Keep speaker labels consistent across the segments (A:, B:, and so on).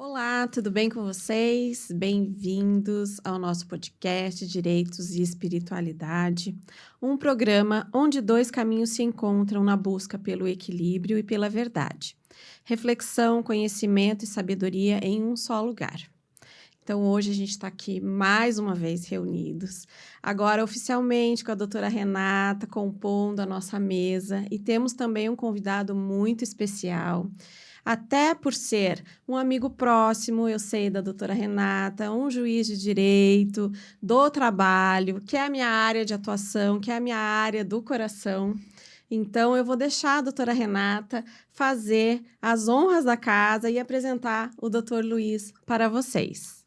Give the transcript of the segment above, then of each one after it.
A: Olá, tudo bem com vocês? Bem-vindos ao nosso podcast Direitos e Espiritualidade, um programa onde dois caminhos se encontram na busca pelo equilíbrio e pela verdade. Reflexão, conhecimento e sabedoria em um só lugar. Então, hoje a gente está aqui mais uma vez reunidos, agora oficialmente com a doutora Renata, compondo a nossa mesa, e temos também um convidado muito especial. Até por ser um amigo próximo, eu sei da doutora Renata, um juiz de direito, do trabalho, que é a minha área de atuação, que é a minha área do coração. Então, eu vou deixar a doutora Renata fazer as honras da casa e apresentar o doutor Luiz para vocês.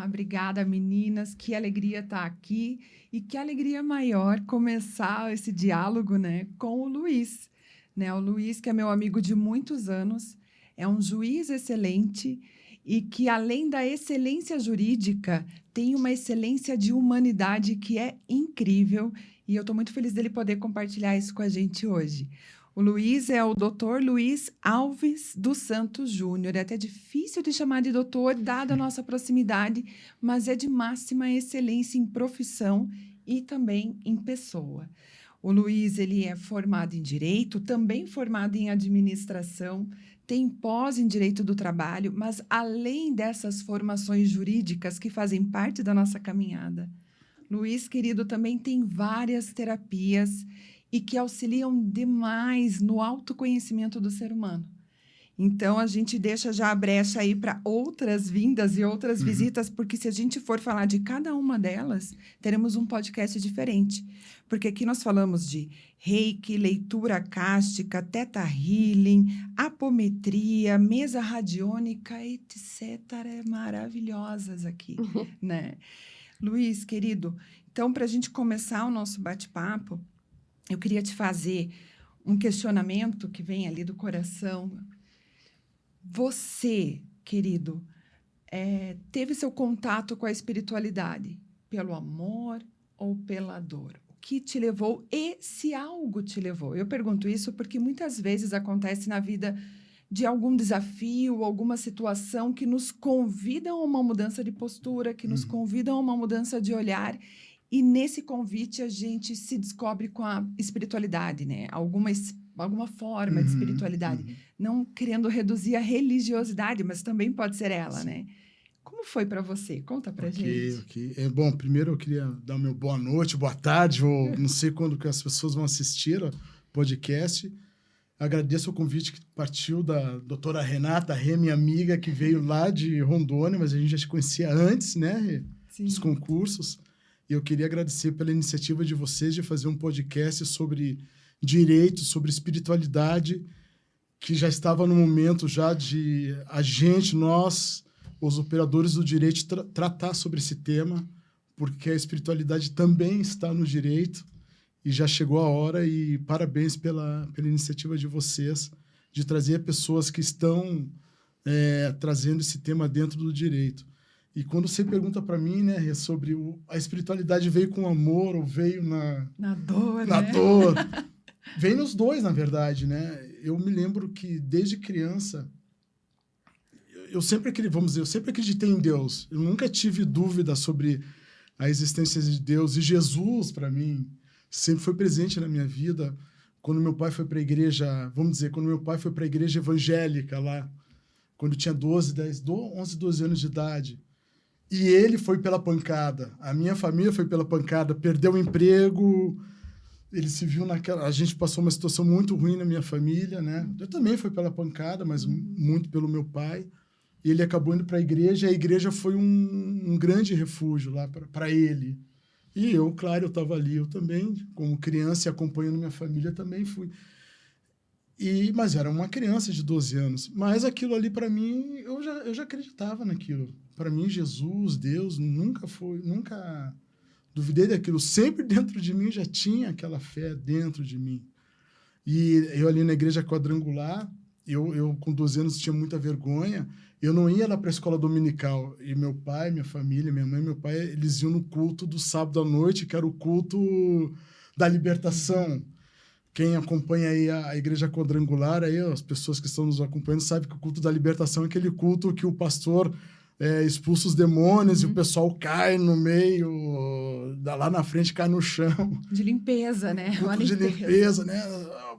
B: Obrigada, meninas. Que alegria estar aqui e que alegria maior começar esse diálogo, né, com o Luiz. O Luiz, que é meu amigo de muitos anos, é um juiz excelente e que, além da excelência jurídica, tem uma excelência de humanidade que é incrível. E eu estou muito feliz dele poder compartilhar isso com a gente hoje. O Luiz é o doutor Luiz Alves dos Santos Júnior. É até difícil de chamar de doutor, dada a nossa proximidade, mas é de máxima excelência em profissão e também em pessoa. O Luiz ele é formado em Direito, também formado em Administração, tem pós em Direito do Trabalho, mas além dessas formações jurídicas que fazem parte da nossa caminhada, Luiz, querido, também tem várias terapias e que auxiliam demais no autoconhecimento do ser humano. Então, a gente deixa já a brecha aí para outras vindas e outras visitas, porque se a gente for falar de cada uma delas, teremos um podcast diferente. Porque aqui nós falamos de reiki, leitura acástica, teta healing, apometria, mesa radiônica, etc. Maravilhosas aqui, né? Luiz, querido, então, para a gente começar o nosso bate-papo, eu queria te fazer um questionamento que vem ali do coração. Você, querido, teve seu contato com a espiritualidade pelo amor ou pela dor? O que te levou e se algo te levou? Eu pergunto isso porque muitas vezes acontece na vida de algum desafio, alguma situação que nos convida a uma mudança de postura, que nos convida a uma mudança de olhar. E nesse convite a gente se descobre com a espiritualidade, né? Alguma forma de espiritualidade. Não querendo reduzir a religiosidade, mas também pode ser ela, né? Como foi para você? Conta pra gente.
C: Ok. Bom, primeiro eu queria dar o meu boa noite, boa tarde, ou não sei quando que as pessoas vão assistir o podcast. Agradeço o convite que partiu da doutora Renata, minha amiga, que veio lá de Rondônia, mas a gente já se conhecia antes, né?
B: Sim.
C: Dos concursos. E eu queria agradecer pela iniciativa de vocês de fazer um podcast sobre direito, sobre espiritualidade, que já estava no momento já de nós, os operadores do direito, tratar sobre esse tema, porque a espiritualidade também está no direito e já chegou a hora. E parabéns pela iniciativa de vocês de trazer pessoas que estão trazendo esse tema dentro do direito. E quando você pergunta para mim, né, sobre a espiritualidade veio com amor ou veio
B: na dor,
C: na
B: né?
C: dor, vem nos dois, na verdade, né? Eu me lembro que desde criança eu sempre acreditei em Deus. Eu nunca tive dúvida sobre a existência de Deus. E Jesus, para mim, sempre foi presente na minha vida. Quando meu pai foi para a igreja, quando meu pai foi para a igreja evangélica lá, quando eu tinha 11, 12 anos de idade. E ele foi pela pancada. A minha família foi pela pancada, perdeu o emprego. Ele se viu naquela... A gente passou uma situação muito ruim na minha família, né? Eu também fui pela pancada, mas muito pelo meu pai. E ele acabou indo para a igreja. A igreja foi um grande refúgio lá para ele. E eu, claro, eu estava ali. Eu também, como criança e acompanhando minha família, também fui. Mas era uma criança de 12 anos. Mas aquilo ali, para mim, eu já acreditava naquilo. Para mim, Jesus, Deus, nunca duvidei daquilo. Sempre dentro de mim já tinha aquela fé dentro de mim. E eu ali na igreja quadrangular, eu com 12 anos tinha muita vergonha. Eu não ia lá para a escola dominical. E meu pai, minha família, minha mãe e meu pai, eles iam no culto do sábado à noite, que era o culto da libertação. quem acompanha aí a Igreja Quadrangular, aí, as pessoas que estão nos acompanhando sabem que o culto da libertação é aquele culto que o pastor expulsa os demônios e o pessoal cai no meio, lá na frente cai no chão.
B: De limpeza, né?
C: Culto de limpeza, né?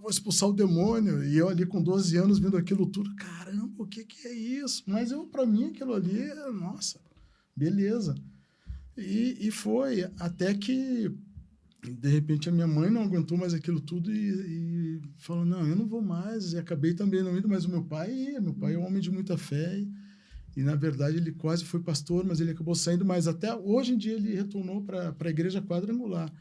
C: Vou expulsar o demônio. E eu ali com 12 anos vendo aquilo tudo, caramba, o que é isso? Mas para mim aquilo ali, nossa, beleza. E foi, até que de repente a minha mãe não aguentou mais aquilo tudo e falou, não, eu não vou mais. E acabei também não indo, mas o meu pai é um homem de muita fé e na verdade ele quase foi pastor, mas ele acabou saindo, mas até hoje em dia ele retornou para a Igreja Quadrangular.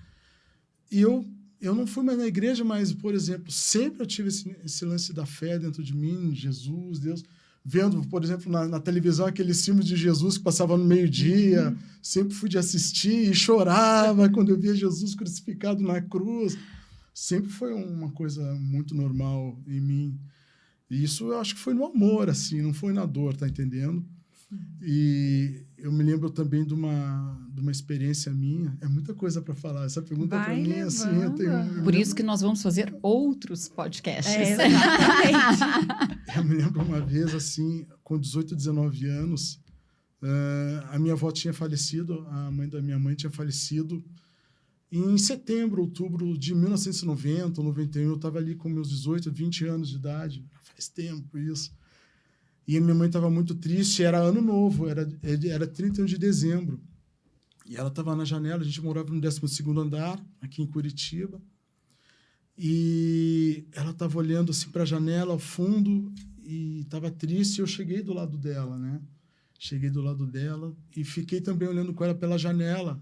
C: E eu não fui mais na igreja, mas, por exemplo, sempre eu tive esse lance da fé dentro de mim, Jesus, Deus. Vendo, por exemplo, na televisão, aqueles filmes de Jesus que passavam no meio-dia, sempre fui de assistir e chorava quando eu via Jesus crucificado na cruz. Sempre foi uma coisa muito normal em mim. E isso eu acho que foi no amor, assim, não foi na dor, tá entendendo? E eu me lembro também de uma experiência minha. É muita coisa para falar. Essa pergunta para mim, assim, eu tenho...
D: Por isso que nós vamos fazer outros podcasts.
B: Exatamente.
C: Eu me lembro uma vez, assim, com 18, 19 anos, a minha avó tinha falecido, a mãe da minha mãe tinha falecido em setembro, outubro de 1990, 91. Eu estava ali com meus 18, 20 anos de idade. Faz tempo isso. E a minha mãe estava muito triste, era ano novo, era 31 de dezembro. E ela estava na janela, a gente morava no 12º andar, aqui em Curitiba. E ela estava olhando assim para a janela, ao fundo, e estava triste. E eu cheguei do lado dela, né? Cheguei do lado dela e fiquei também olhando com ela pela janela.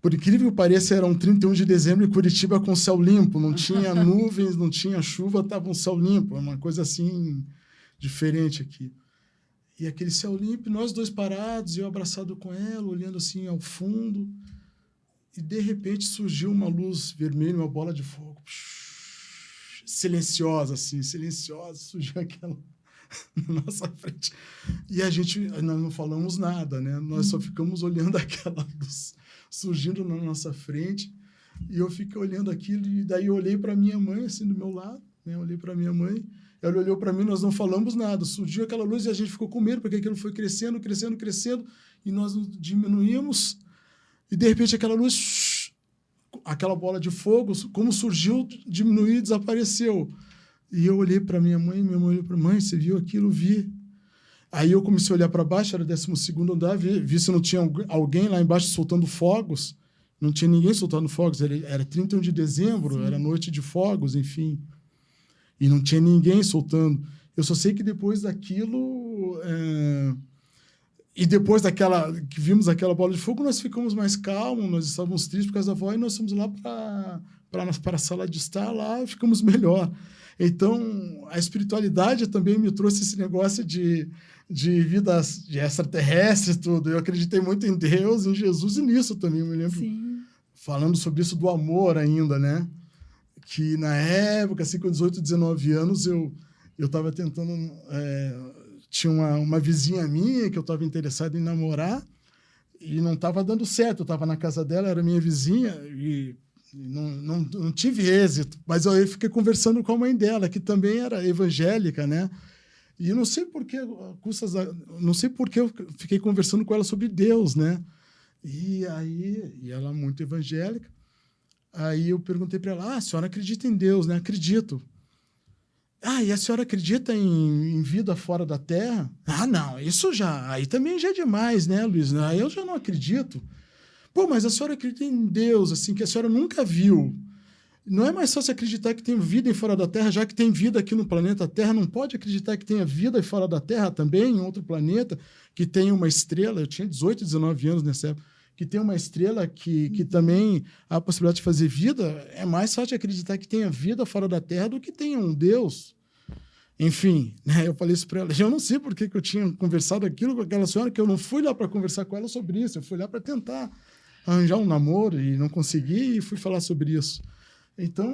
C: Por incrível que pareça, era um 31 de dezembro em Curitiba com céu limpo. Não tinha nuvens, não tinha chuva, estava um céu limpo. Uma coisa assim... diferente aqui. E aquele céu limpo, nós dois parados, eu abraçado com ela, olhando assim ao fundo, e de repente surgiu uma luz vermelha, uma bola de fogo, silenciosa, surgiu aquela na nossa frente. E nós não falamos nada, né? Nós só ficamos olhando aquela luz surgindo na nossa frente, e eu fiquei olhando aquilo, e daí eu olhei para minha mãe, assim, do meu lado, né? Olhei para minha mãe, ela olhou para mim, nós não falamos nada. Surgiu aquela luz e a gente ficou com medo, porque aquilo foi crescendo, e nós diminuímos. E, de repente, aquela luz, aquela bola de fogo, como surgiu, diminuiu e desapareceu. E eu olhei para minha mãe olhou para mãe, você viu aquilo? Vi. Aí eu comecei a olhar para baixo, era o 12º andar, vi se não tinha alguém lá embaixo soltando fogos. Não tinha ninguém soltando fogos, era 31 de dezembro, sim, era noite de fogos, enfim. E não tinha ninguém soltando. Eu só sei que depois daquilo... E depois que vimos aquela bola de fogo, nós ficamos mais calmos, nós estávamos tristes por causa da avó, e nós fomos lá para a sala de estar lá e ficamos melhor. Então, a espiritualidade também me trouxe esse negócio de vidas de extraterrestre e tudo. Eu acreditei muito em Deus, em Jesus e nisso também. Eu me lembro falando sobre isso do amor ainda, né? Que na época, assim, com 18, 19 anos, eu estava tentando... tinha uma vizinha minha que eu estava interessado em namorar e não estava dando certo. Eu estava na casa dela, era minha vizinha e não tive êxito. Mas eu fiquei conversando com a mãe dela, que também era evangélica, né? E não sei por que eu fiquei conversando com ela sobre Deus, né? E ela muito evangélica. Aí eu perguntei para ela, a senhora acredita em Deus, né? Acredito. E a senhora acredita em vida fora da Terra? Não, isso já... Aí também já é demais, né, Luiz? Aí eu já não acredito. Pô, mas a senhora acredita em Deus, assim, que a senhora nunca viu. Não é mais fácil acreditar que tem vida em fora da Terra, já que tem vida aqui no planeta Terra? Não pode acreditar que tenha vida fora da Terra também, em outro planeta, que tem uma estrela? Eu tinha 18, 19 anos nessa época. Que tem uma estrela que também há a possibilidade de fazer vida. É mais fácil acreditar que tenha vida fora da Terra do que tenha um Deus. Enfim, né, eu falei isso para ela. Eu não sei por que eu tinha conversado aquilo com aquela senhora, que eu não fui lá para conversar com ela sobre isso. Eu fui lá para tentar arranjar um namoro e não consegui, e fui falar sobre isso. Então,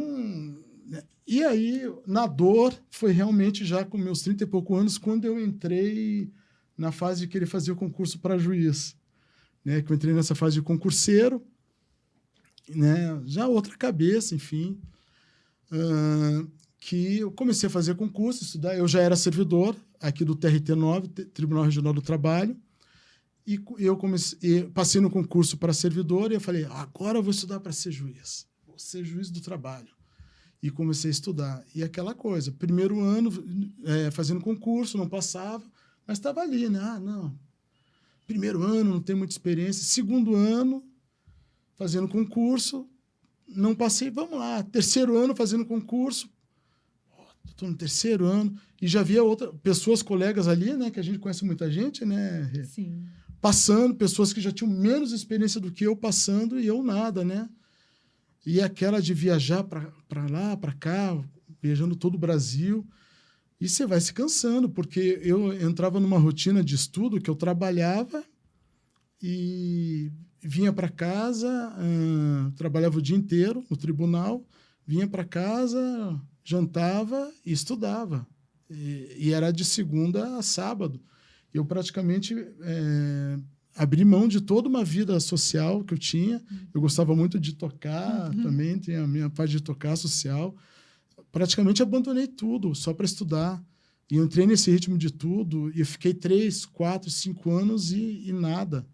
C: né, e aí, na dor, foi realmente já com meus 30 e poucos anos, quando eu entrei na fase de querer fazer o concurso para juiz. Né, que eu entrei nessa fase de concurseiro, né? Já outra cabeça, enfim. Que eu comecei a fazer concurso, estudar. Eu já era servidor aqui do TRT9, Tribunal Regional do Trabalho, e eu passei no concurso para servidor e eu falei, agora eu vou estudar para ser juiz. Vou ser juiz do trabalho. E comecei a estudar. E aquela coisa, primeiro ano fazendo concurso, não passava, mas estava ali, né? Não. Primeiro ano, não tenho muita experiência. Segundo ano, fazendo concurso, não passei, vamos lá. Terceiro ano, fazendo concurso, estou no terceiro ano, e já via pessoas, colegas ali, né? Que a gente conhece muita gente, né?
B: Sim.
C: Passando, pessoas que já tinham menos experiência do que eu passando, e eu nada, né? E aquela de viajar para lá, para cá, viajando todo o Brasil. E você vai se cansando, porque eu entrava numa rotina de estudo que eu trabalhava e vinha para casa, trabalhava o dia inteiro no tribunal, vinha para casa, jantava e estudava. E era de segunda a sábado. Eu praticamente abri mão de toda uma vida social que eu tinha. Eu gostava muito de tocar também, tinha a minha parte de tocar social. Praticamente abandonei tudo só para estudar. E eu entrei nesse ritmo de tudo e eu fiquei 3, 4, 5 anos e nada.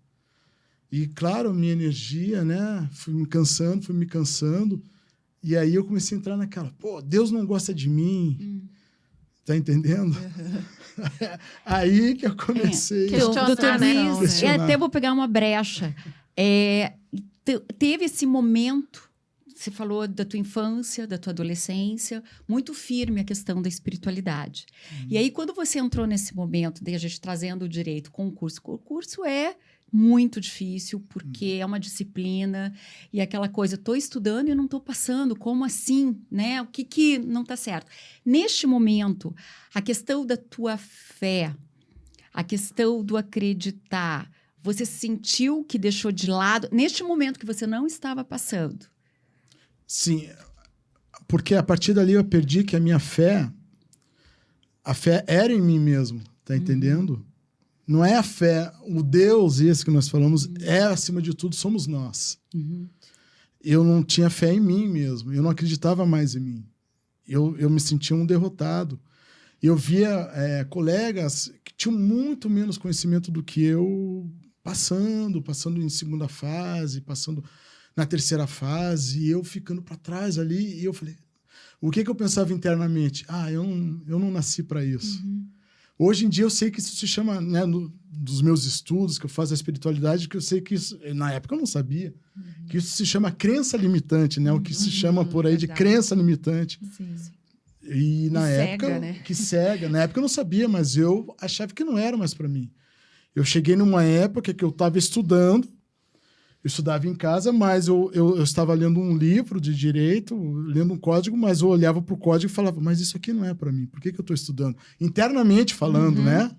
C: E, claro, minha energia, né? Fui me cansando. E aí eu comecei a entrar naquela, pô, Deus não gosta de mim. Tá entendendo? Aí que eu comecei
D: Doutor Luiz,
C: questionar.
D: até vou pegar uma brecha. Teve esse momento, você falou da tua infância, da tua adolescência, muito firme a questão da espiritualidade. E aí, quando você entrou nesse momento, a gente trazendo o direito, concurso é muito difícil, porque é uma disciplina e aquela coisa, estou estudando e não estou passando, como assim? Né? O que não está certo? Neste momento, a questão da tua fé, a questão do acreditar, você sentiu que deixou de lado, neste momento que você não estava passando?
C: Sim, porque a partir dali eu perdi que a fé era em mim mesmo, tá entendendo? Não é a fé, o Deus esse que nós falamos, acima de tudo, somos nós. Eu não tinha fé em mim mesmo, eu não acreditava mais em mim. Eu me sentia um derrotado. Eu via colegas que tinham muito menos conhecimento do que eu, passando em segunda fase, passando na terceira fase, e eu ficando para trás ali, e eu falei, o que eu pensava internamente? Eu não nasci para isso. Hoje em dia eu sei que isso se chama, né, dos meus estudos, que eu faço a espiritualidade, que eu sei que isso, na época eu não sabia, que isso se chama crença limitante, né? O que se chama por aí de crença limitante.
B: Sim.
C: E na época,
B: cega, né?
C: que cega. Na época eu não sabia, mas eu achava que não era mais para mim. Eu cheguei numa época que eu estava estudando, eu estudava em casa, mas eu estava lendo um livro de direito, lendo um código, mas eu olhava para o código e falava, mas isso aqui não é para mim, por que eu estou estudando? Internamente falando, né?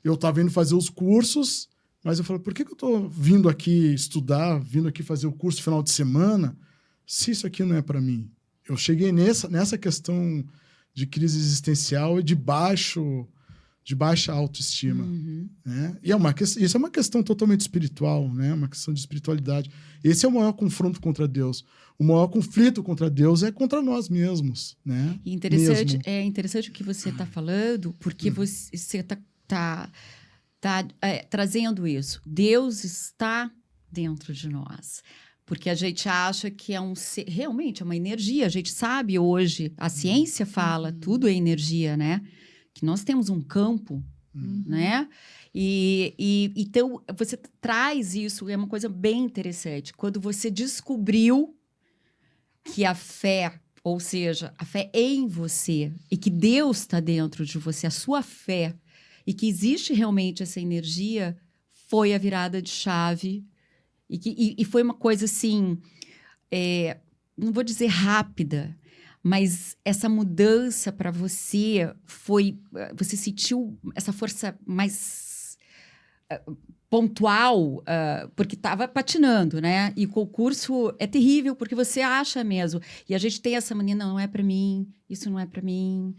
C: Eu estava indo fazer os cursos, mas eu falei, por que eu estou vindo aqui estudar, vindo aqui fazer o curso final de semana, se isso aqui não é para mim? Eu cheguei nessa questão de crise existencial e de baixa autoestima. Né? E isso é uma questão totalmente espiritual, né? Uma questão de espiritualidade. Esse é o maior confronto contra Deus. O maior conflito contra Deus é contra nós mesmos. Né?
D: E é interessante o que você está falando, porque você está trazendo isso. Deus está dentro de nós. Porque a gente acha que realmente é uma energia. A gente sabe hoje, a ciência fala, tudo é energia, né? Que nós temos um campo, né? Então, você traz isso, é uma coisa bem interessante. Quando você descobriu que a fé, ou seja, a fé em você, e que Deus está dentro de você, a sua fé, e que existe realmente essa energia, foi a virada de chave. E foi uma coisa assim, não vou dizer rápida, mas essa mudança para você você sentiu essa força mais pontual, porque estava patinando, né? E o concurso é terrível, porque você acha mesmo. E a gente tem essa mania, não é para mim, isso não é para mim,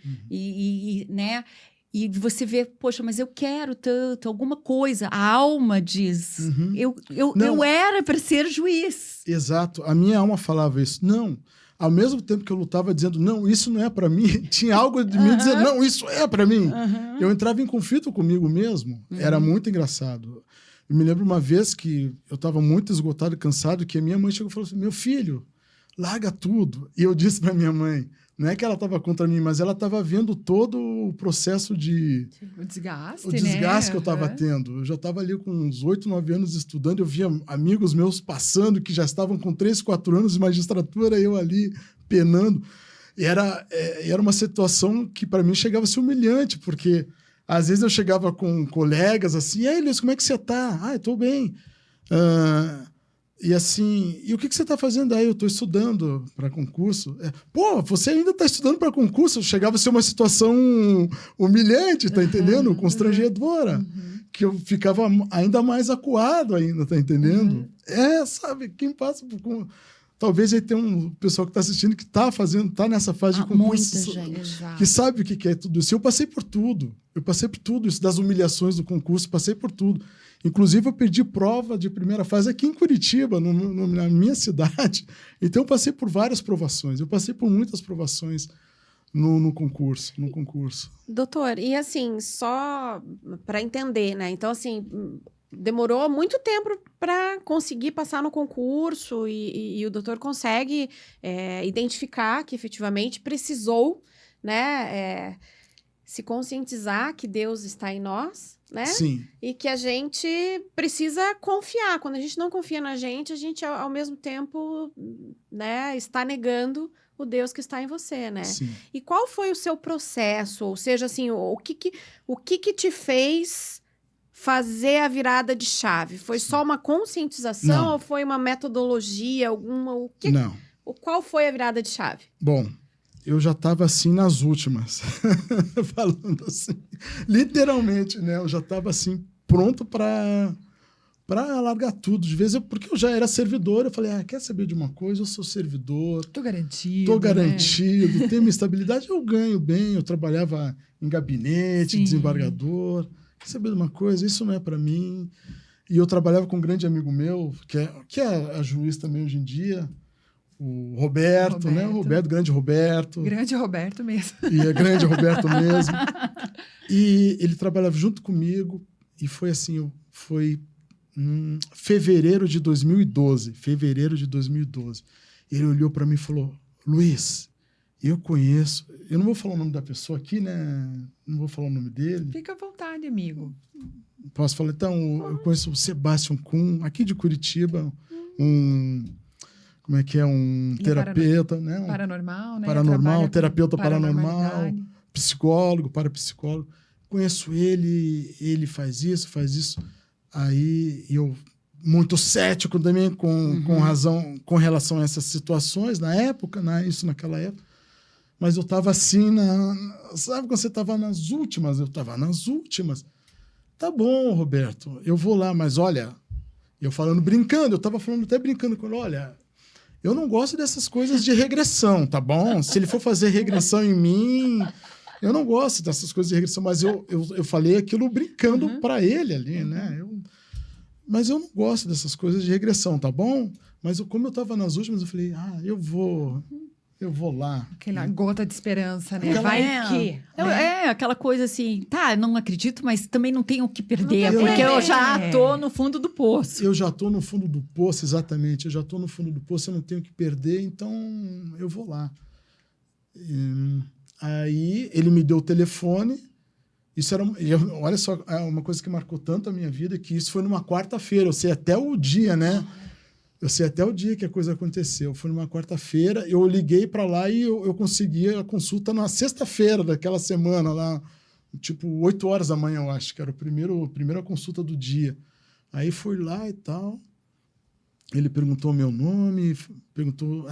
D: né? E você vê, poxa, mas eu quero tanto, alguma coisa. A alma diz,
C: Uhum.
D: eu
C: Não.
D: era para ser juiz.
C: Exato. A minha alma falava isso. Não. Ao mesmo tempo que eu lutava dizendo, não, isso não é para mim, tinha algo de mim dizendo, não, isso é para mim. Eu entrava em conflito comigo mesmo. Era muito engraçado. Eu me lembro uma vez que eu estava muito esgotado e cansado, que a minha mãe chegou e falou assim, meu filho, larga tudo. E eu disse para minha mãe, não é que ela estava contra mim, mas ela estava vendo todo o processo de...
B: O desgaste,
C: O desgaste que eu estava
B: Aham.
C: tendo. Eu já estava ali com uns 8, 9 anos estudando, eu via amigos meus passando que já estavam com 3, 4 anos de magistratura, eu ali penando. E era uma situação que para mim chegava a ser humilhante, porque às vezes eu chegava com colegas assim, e aí, Luiz, como é que você tá? Ah, eu estou bem. E assim, e o que você está fazendo aí? Eu estou estudando para concurso. Pô, você ainda está estudando para concurso? Chegava a ser uma situação humilhante, tá entendendo? Constrangedora. Que eu ficava ainda mais acuado ainda, tá entendendo? Sabe, quem passa por... Talvez aí tenha um pessoal que está assistindo que está nessa fase de concurso.
D: Muita gente.
B: Exato.
C: Que sabe o que é tudo isso. Eu passei por tudo. Isso das humilhações do concurso, passei por tudo. Inclusive, eu perdi prova de primeira fase aqui em Curitiba, na minha cidade. Então, eu passei por várias provações. Eu passei por muitas provações no concurso.
A: Doutor, e assim, só para entender, né? Então, assim, demorou muito tempo para conseguir passar no concurso e o doutor consegue identificar que efetivamente precisou, né? Se conscientizar que Deus está em nós, né?
C: Sim.
A: E que a gente precisa confiar. Quando a gente não confia na gente, a gente, ao mesmo tempo, né, está negando o Deus que está em você, né?
C: Sim.
A: E qual foi o seu processo? Ou seja, assim, o que te fez fazer a virada de chave? Foi só uma conscientização
C: Não.
A: ou foi uma metodologia, alguma?
C: Não.
A: Qual foi a virada de chave?
C: Bom, eu já estava assim nas últimas. Falando assim. Literalmente, né? Eu já estava assim, pronto para largar tudo. De vez porque eu já era servidor, eu falei, quer saber de uma coisa? Eu sou servidor.
B: Tô garantido.
C: Tô garantido, tenho minha estabilidade, eu ganho bem, eu trabalhava em gabinete,
B: Sim.
C: desembargador. Quer saber de uma coisa? Isso não é para mim. E eu trabalhava com um grande amigo meu, que é a juiz também hoje em dia, o Roberto, né? O grande Roberto.
B: Grande Roberto mesmo.
C: E é grande Roberto mesmo. E ele trabalhava junto comigo, e foi assim, fevereiro de 2012. Ele olhou para mim e falou, Luiz, eu conheço... Eu não vou falar o nome da pessoa aqui, né? Não vou falar o nome dele.
B: Fica à vontade, amigo.
C: Posso falar? Então, eu conheço o Sebastian Kuhn, aqui de Curitiba, como é que é? Um terapeuta, né?
B: Paranormal, né?
C: Paranormal, terapeuta paranormal,
B: paranormalidade.
C: psicólogo, parapsicólogo. Conheço ele faz isso. Aí eu, muito cético também, com razão, com relação a essas situações, naquela época. Mas eu estava assim, sabe quando você estava nas últimas? Eu estava nas últimas. Tá bom, Roberto, eu vou lá, mas olha, eu falando, brincando, eu estava falando até brincando com ele, olha, eu não gosto dessas coisas de regressão, tá bom? Se ele for fazer regressão em mim, eu não gosto dessas coisas de regressão, mas eu falei aquilo brincando para ele ali, né? Mas eu não gosto dessas coisas de regressão, tá bom? Mas como eu estava nas últimas, eu falei, eu vou lá.
B: Aquela gota de esperança, né?
C: Aquela-
B: Vai que...
D: Aquela coisa assim, não acredito, mas também não tenho o que perder,
C: Não tem o que
D: porque eu
B: perder.
D: já tô no fundo do poço.
C: Eu já estou no fundo do poço, exatamente. Eu já estou no fundo do poço, eu não tenho o que perder, então eu vou lá. Aí ele me deu o telefone. Isso era, olha só, uma coisa que marcou tanto a minha vida, que isso foi numa quarta-feira. Eu sei até o dia, né? Eu sei até o dia que a coisa aconteceu. Foi numa quarta-feira, eu liguei para lá e eu consegui a consulta na sexta-feira daquela semana, lá, tipo 8 horas da manhã, eu acho, que era a primeira consulta do dia. Aí fui lá e tal. Ele perguntou meu nome, perguntou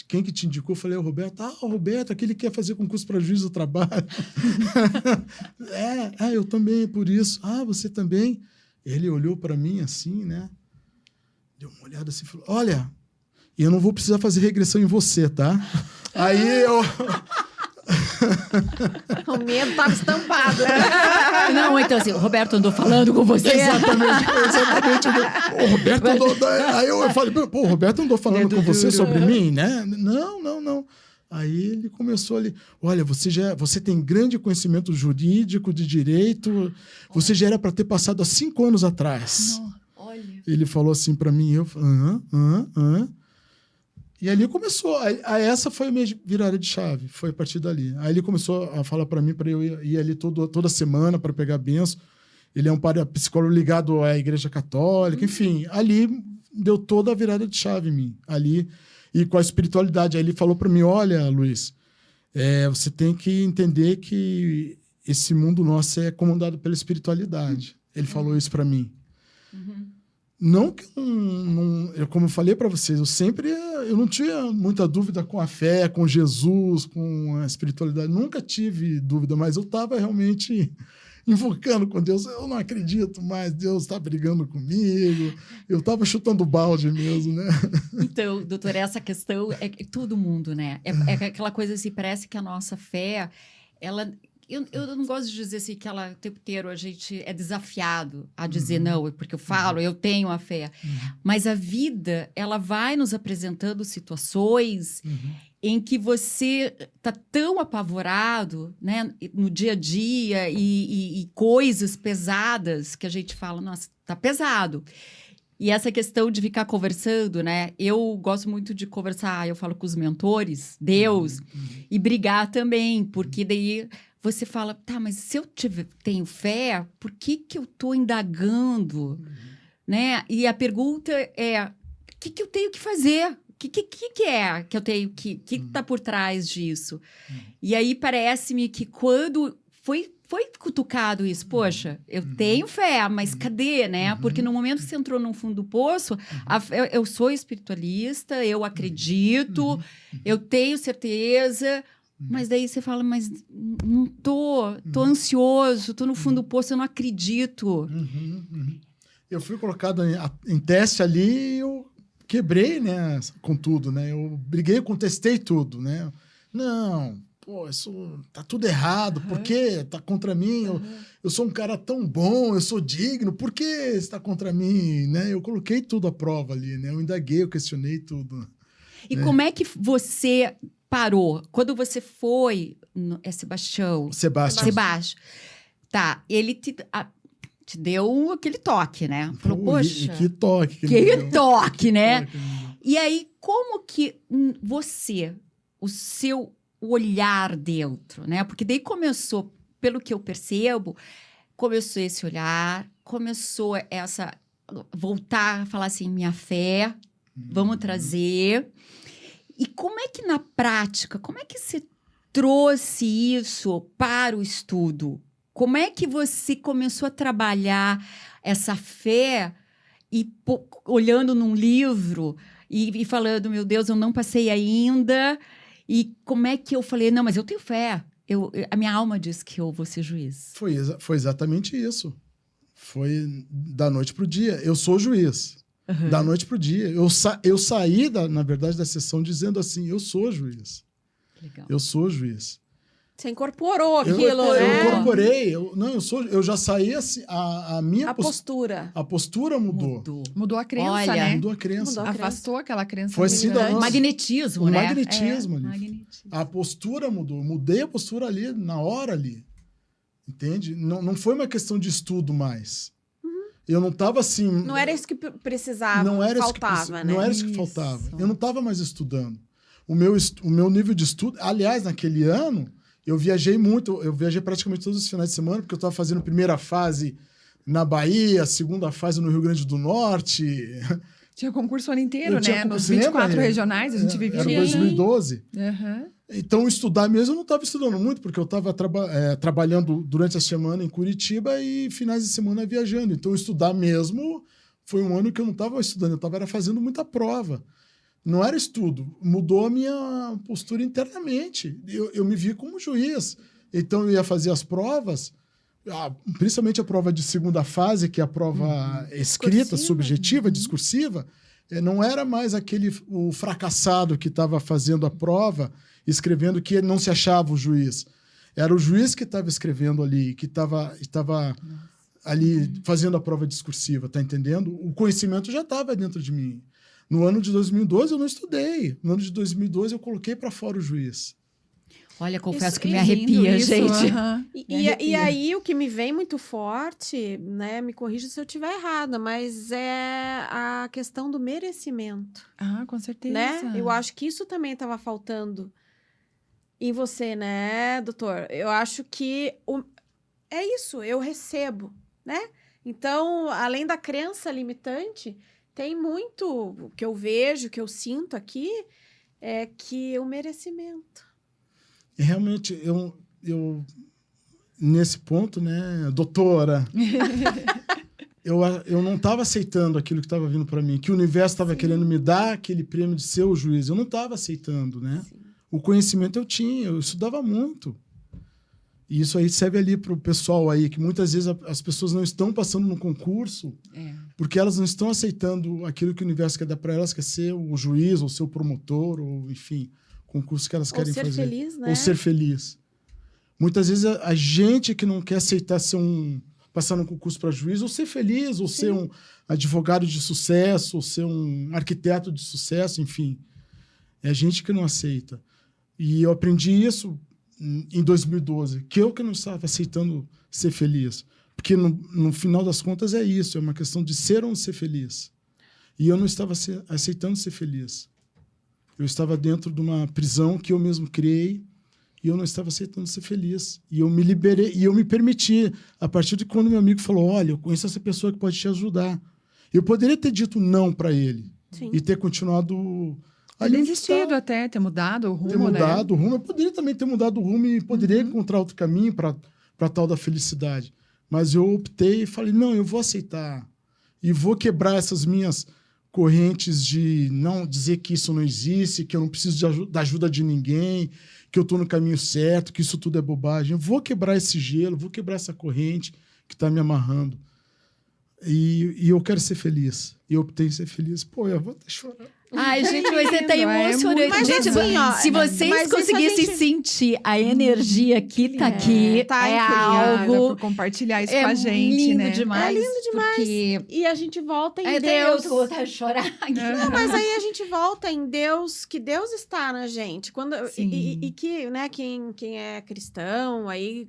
C: quem que te indicou. Eu falei, o Roberto. O Roberto, aquele que quer fazer concurso para juiz do trabalho. Eu também, por isso. Você também? Ele olhou para mim assim, né? Deu uma olhada assim e falou, olha, eu não vou precisar fazer regressão em você, tá?
A: O medo estava estampado.
D: Não, então assim, o Roberto andou falando com você.
C: Exatamente. O Roberto andou... Aí eu falei, pô, o Roberto andou falando com você sobre mim, né? Não. Aí ele começou ali, olha, você tem grande conhecimento jurídico, de direito, você já era para ter passado há 5 anos atrás.
D: Olha.
C: Ele falou assim para mim, eu E ali começou, essa foi a minha virada de chave, foi a partir dali. Aí ele começou a falar para mim para eu ir ali toda semana para pegar a benção. Ele é um psicólogo ligado à Igreja Católica, enfim, ali deu toda a virada de chave em mim, ali, e com a espiritualidade. Aí ele falou para mim, olha, Luiz, você tem que entender que esse mundo nosso é comandado pela espiritualidade. Ele falou isso para mim. Não que como eu falei para vocês, eu não tinha muita dúvida com a fé, com Jesus, com a espiritualidade. Nunca tive dúvida, mas eu estava realmente invocando com Deus. Eu não acredito mais, Deus está brigando comigo. Eu estava chutando balde mesmo, né?
D: Então, doutor, essa questão é que todo mundo, né? É aquela coisa assim, parece que a nossa fé, ela... Eu não gosto de dizer assim que ela, o tempo inteiro a gente é desafiado a dizer não, porque eu falo, eu tenho a fé. Mas a vida, ela vai nos apresentando situações em que você está tão apavorado, né, no dia a dia e coisas pesadas que a gente fala, nossa, tá pesado. E essa questão de ficar conversando, né? Eu gosto muito de conversar, eu falo com os mentores, Deus, e brigar também, porque daí você fala, tá, mas se eu tenho fé, por que eu estou indagando? Né? E a pergunta é, o que eu tenho que fazer? O que é que eu tenho que está por trás disso? E aí parece-me que quando foi cutucado isso, poxa, eu tenho fé, mas cadê, né? Porque no momento que você entrou no fundo do poço, eu sou espiritualista, eu acredito, eu tenho certeza, mas daí você fala, mas não tô ansioso, tô no fundo do poço, eu não acredito.
C: Eu fui colocado em teste ali e eu quebrei, né, com tudo, né? Eu briguei, contestei tudo, né? Não, pô, isso tá tudo errado, por que tá contra mim? Eu sou um cara tão bom, eu sou digno, por que está contra mim? Né? Eu coloquei tudo à prova ali, né? Eu indaguei, eu questionei tudo.
D: E como é que você parou? Quando você foi... Sebastião. Tá, ele te deu aquele toque, né? Falou, poxa...
C: Que toque.
D: Que toque, né? E aí, como que você, o seu olhar dentro, né? Porque daí começou, pelo que eu percebo, começou esse olhar, começou voltar a falar assim, minha fé, vamos trazer. E como é que na prática, como é que você trouxe isso para o estudo? Como é que você começou a trabalhar essa fé e olhando num livro e falando, meu Deus, eu não passei ainda. E como é que eu falei, não, mas eu tenho fé. A minha alma diz que eu vou ser juiz.
C: Foi exatamente isso. Foi da noite para o dia. Eu sou juiz. Da noite para o dia. Eu saí, na verdade, da sessão dizendo assim, eu sou juiz.
D: Legal.
C: Eu sou juiz.
A: Você incorporou aquilo,
C: né? Eu incorporei. Eu já saí assim, a minha
A: postura.
C: A postura mudou.
B: Mudou a crença,
D: Olha,
B: né?
C: Mudou a crença.
B: Afastou aquela crença.
C: Foi assim,
D: magnetismo, né?
C: Magnetismo ali. A postura mudou. Eu mudei a postura ali, na hora ali. Entende? Não foi uma questão de estudo mais. Eu não estava assim...
A: Não era isso que precisava,
C: não era
A: faltava,
C: isso que,
A: né?
C: Não era isso que faltava. Eu não estava mais estudando. O meu nível de estudo... Aliás, naquele ano, eu viajei muito. Eu viajei praticamente todos os finais de semana, porque eu estava fazendo primeira fase na Bahia, segunda fase no Rio Grande do Norte.
B: Tinha concurso o ano inteiro, né? Nos
C: Lembra?
B: 24 regionais, a gente vivia.
C: Era 2012.
B: Uhum.
C: Então, estudar mesmo, eu não estava estudando muito, porque eu estava trabalhando durante a semana em Curitiba e finais de semana viajando. Então, estudar mesmo foi um ano que eu não estava estudando, eu estava fazendo muita prova. Não era estudo, mudou a minha postura internamente. Eu me vi como juiz. Então, eu ia fazer as provas, principalmente a prova de segunda fase, que é a prova escrita, subjetiva, discursiva. não era mais o fracassado que estava fazendo a prova, escrevendo que não se achava o juiz. Era o juiz que estava escrevendo ali, que estava ali fazendo a prova discursiva, tá entendendo? O conhecimento já estava dentro de mim. No ano de 2012 eu não estudei. No ano de 2012 eu coloquei para fora o juiz.
D: Olha, confesso
A: Isso-
D: que me
A: é
D: arrepia,
B: Isso,
D: gente.
B: aham.
A: E aí, o que me vem muito forte, né? Me corrija se eu estiver errada, mas é a questão do merecimento,
B: Ah, com certeza.
A: né? Eu acho que isso também estava faltando em você, né, doutor? Eu acho que é isso, eu recebo, né? Então, além da crença limitante, tem muito que eu vejo, que eu sinto aqui, é que o merecimento.
C: E realmente, eu nesse ponto, né, doutora, eu não estava aceitando aquilo que estava vindo para mim, que o universo estava querendo me dar aquele prêmio de ser o juiz. Eu não estava aceitando, né?
A: Sim.
C: O conhecimento eu tinha, eu estudava muito. E isso aí serve ali para o pessoal aí, que muitas vezes as pessoas não estão passando no concurso porque elas não estão aceitando aquilo que o universo quer dar para elas, que é ser o juiz, ou ser o promotor, ou enfim, concurso que elas
A: Ou
C: querem
A: ser
C: fazer.
A: feliz, né?
C: Ou ser feliz. Muitas vezes a gente que não quer aceitar passar num concurso para juiz, ou ser feliz, ou ser um advogado de sucesso, ou ser um arquiteto de sucesso, enfim. É a gente que não aceita. E eu aprendi isso em 2012, que eu que não estava aceitando ser feliz. Porque no final das contas é isso, é uma questão de ser ou não ser feliz. E eu não estava aceitando ser feliz. Eu estava dentro de uma prisão que eu mesmo criei e eu não estava aceitando ser feliz. E eu me liberei, e eu me permiti, a partir de quando meu amigo falou, olha, eu conheço essa pessoa que pode te ajudar. Eu poderia ter dito não para ele
A: Sim.
C: e ter continuado
B: Ter
C: ali onde
B: desistido
C: estava.
B: até, ter mudado o rumo,
C: Ter mudado o rumo. Eu poderia também ter mudado o rumo e poderia encontrar outro caminho para tal da felicidade. Mas eu optei e falei, não, eu vou aceitar. E vou quebrar essas minhas correntes de não dizer que isso não existe, que eu não preciso da ajuda de ninguém, que eu estou no caminho certo, que isso tudo é bobagem. Eu vou quebrar esse gelo, vou quebrar essa corrente que está me amarrando. E eu quero ser feliz. E eu optei em ser feliz. Pô, eu vou até chorar.
D: Ai, gente, você tá emocionante.
A: Mas
D: Gente,
A: assim, ó,
D: se vocês
A: mas isso a
D: conseguissem
A: gente-
D: sentir a energia que tá aqui,
A: tá
D: é
B: Obrigada
D: algo...
B: por compartilhar isso
D: É
B: com a gente,
D: lindo
B: né?
D: demais.
A: É lindo demais.
D: Porque...
A: E a gente volta em
D: Até eu
A: Deus.
D: tô com vontade de chorar.
A: Não, mas aí a gente volta em Deus, que Deus está na gente.
B: Sim.
A: E que, né, quem é cristão, aí,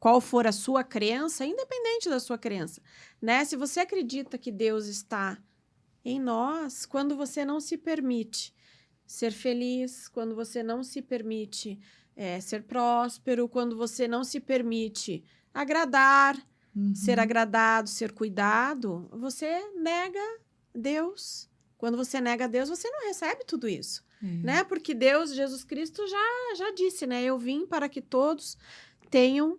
A: qual for a sua crença, independente da sua crença, né? Se você acredita que Deus está em nós, quando você não se permite ser feliz, quando você não se permite ser próspero, quando você não se permite agradar, ser agradado, ser cuidado, você nega Deus. Quando você nega Deus, você não recebe tudo isso, né? Porque Deus, Jesus Cristo, já disse, né? Eu vim para que todos tenham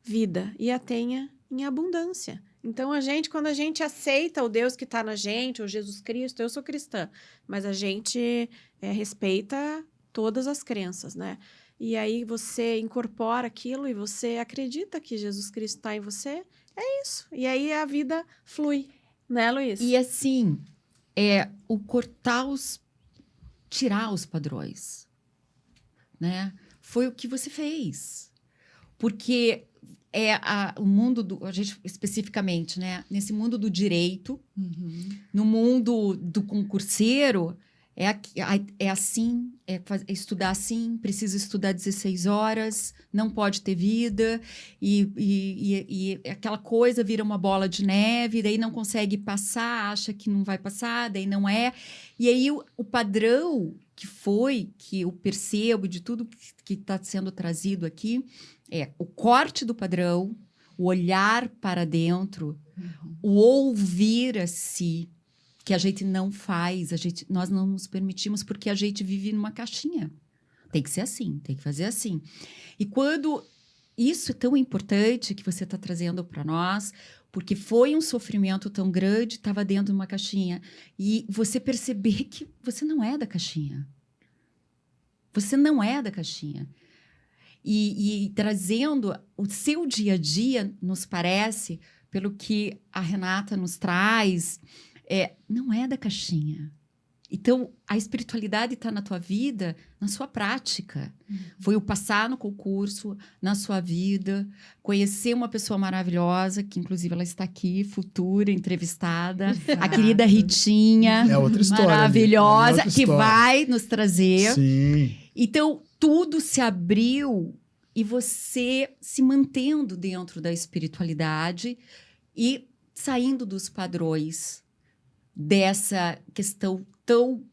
A: vida e a tenha em abundância. Então, quando a gente aceita o Deus que está na gente, ou Jesus Cristo, eu sou cristã, mas a gente respeita todas as crenças, né? E aí você incorpora aquilo e você acredita que Jesus Cristo está em você, é isso. E aí a vida flui, né, Luiz?
D: E assim, o tirar os padrões, né? Foi o que você fez. Porque o mundo a gente especificamente, né? Nesse mundo do direito, no mundo do concurseiro, é assim, estudar assim, precisa estudar 16 horas, não pode ter vida, e aquela coisa vira uma bola de neve, daí não consegue passar, acha que não vai passar, daí não é. E aí o padrão que eu percebo de tudo que está sendo trazido aqui, o corte do padrão, o olhar para dentro, o ouvir a si, que a gente não faz, nós não nos permitimos porque a gente vive numa caixinha. Tem que ser assim, tem que fazer assim. E quando isso é tão importante que você está trazendo para nós, porque foi um sofrimento tão grande, estava dentro de uma caixinha, e você perceber que você não é da caixinha. Você não é da caixinha. E trazendo o seu dia a dia, nos parece, pelo que a Renata nos traz, não é da caixinha. Então, a espiritualidade está na tua vida, na sua prática. Foi o passar no concurso, na sua vida, conhecer uma pessoa maravilhosa, que inclusive ela está aqui, futura entrevistada, a querida Ritinha,
C: É outra história.
D: maravilhosa,
C: Ali. É outra
D: que
C: história.
D: vai nos trazer.
C: Sim.
D: Então, tudo se abriu e você se mantendo dentro da espiritualidade e saindo dos padrões dessa questão tão,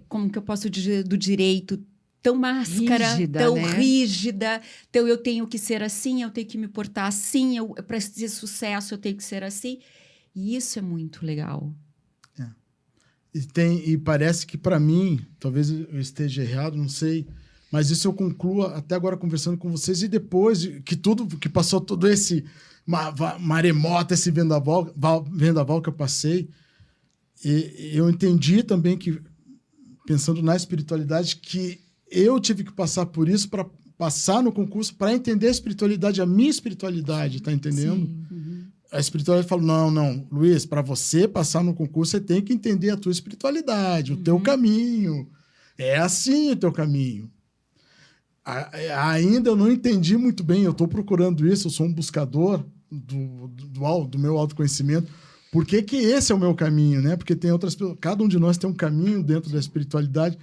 D: como que eu posso dizer, do direito, tão máscara,
B: Rígida,
D: tão
B: né?
D: rígida. Então, eu tenho que ser assim, eu tenho que me portar assim, para ter sucesso, eu tenho que ser assim. E isso é muito legal.
C: E parece que, para mim, talvez eu esteja errado, não sei, mas isso eu concluo até agora conversando com vocês, e depois que passou todo esse maremoto, esse vendaval que eu passei, e eu entendi também que, pensando na espiritualidade, que eu tive que passar por isso para passar no concurso, para entender a espiritualidade, a minha espiritualidade, tá entendendo?
B: Sim.
C: A espiritualidade fala, não, Luiz, para você passar no concurso, você tem que entender a tua espiritualidade, o teu caminho. É assim o teu caminho. Ainda eu não entendi muito bem, eu estou procurando isso, eu sou um buscador do meu autoconhecimento. Por que esse é o meu caminho, né? Porque tem outras pessoas, cada um de nós tem um caminho dentro da espiritualidade,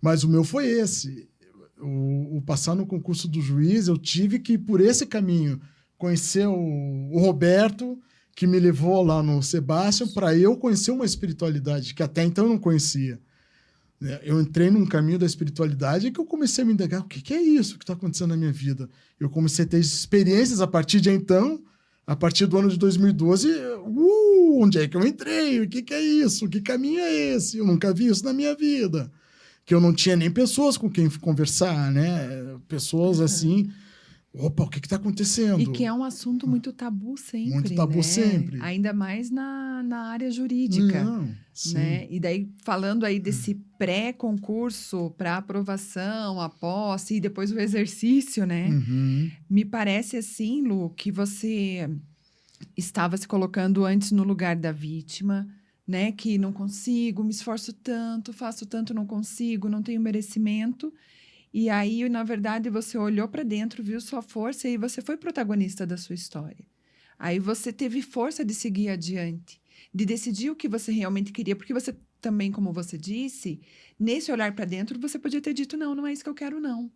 C: mas o meu foi esse. O passar no concurso do juiz, eu tive que ir por esse caminho, conhecer o Roberto, que me levou lá no Sebastião, para eu conhecer uma espiritualidade que até então eu não conhecia. Eu entrei num caminho da espiritualidade que eu comecei a me indagar, o que é isso que está acontecendo na minha vida? Eu comecei a ter experiências a partir de então, a partir do ano de 2012, onde é que eu entrei? O que é isso? Que caminho é esse? Eu nunca vi isso na minha vida. Que eu não tinha nem pessoas com quem conversar, né? Pessoas assim... Opa, o que está acontecendo?
B: E que é um assunto muito tabu sempre.
C: Muito tabu,
B: né?
C: sempre.
B: Ainda mais na área jurídica.
C: Não, sim.
B: Né? E daí, falando aí desse pré-concurso para aprovação, a posse e depois o exercício, né?
C: Uhum.
B: Me parece assim, Lu, que você estava se colocando antes no lugar da vítima, né? Que não consigo, me esforço tanto, faço tanto, não consigo, não tenho merecimento. E aí, na verdade, você olhou para dentro, viu sua força e você foi protagonista da sua história. Aí você teve força de seguir adiante, de decidir o que você realmente queria, porque você também, como você disse, nesse olhar para dentro, você podia ter dito, não é isso que eu quero, não.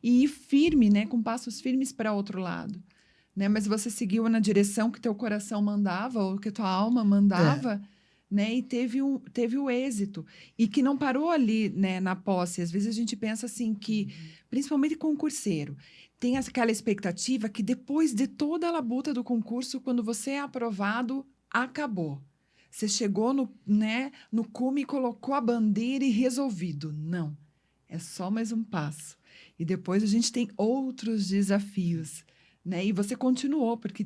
B: E ir firme, né, com passos firmes para outro lado. Né? Mas você seguiu na direção que teu coração mandava, ou que tua alma mandava, né? E teve o êxito. E que não parou ali, né, na posse. Às vezes a gente pensa assim que, principalmente concurseiro, tem aquela expectativa que depois de toda a labuta do concurso, quando você é aprovado, acabou. Você chegou no cume, colocou a bandeira e resolvido. Não. É só mais um passo. E depois a gente tem outros desafios. Né? E você continuou, porque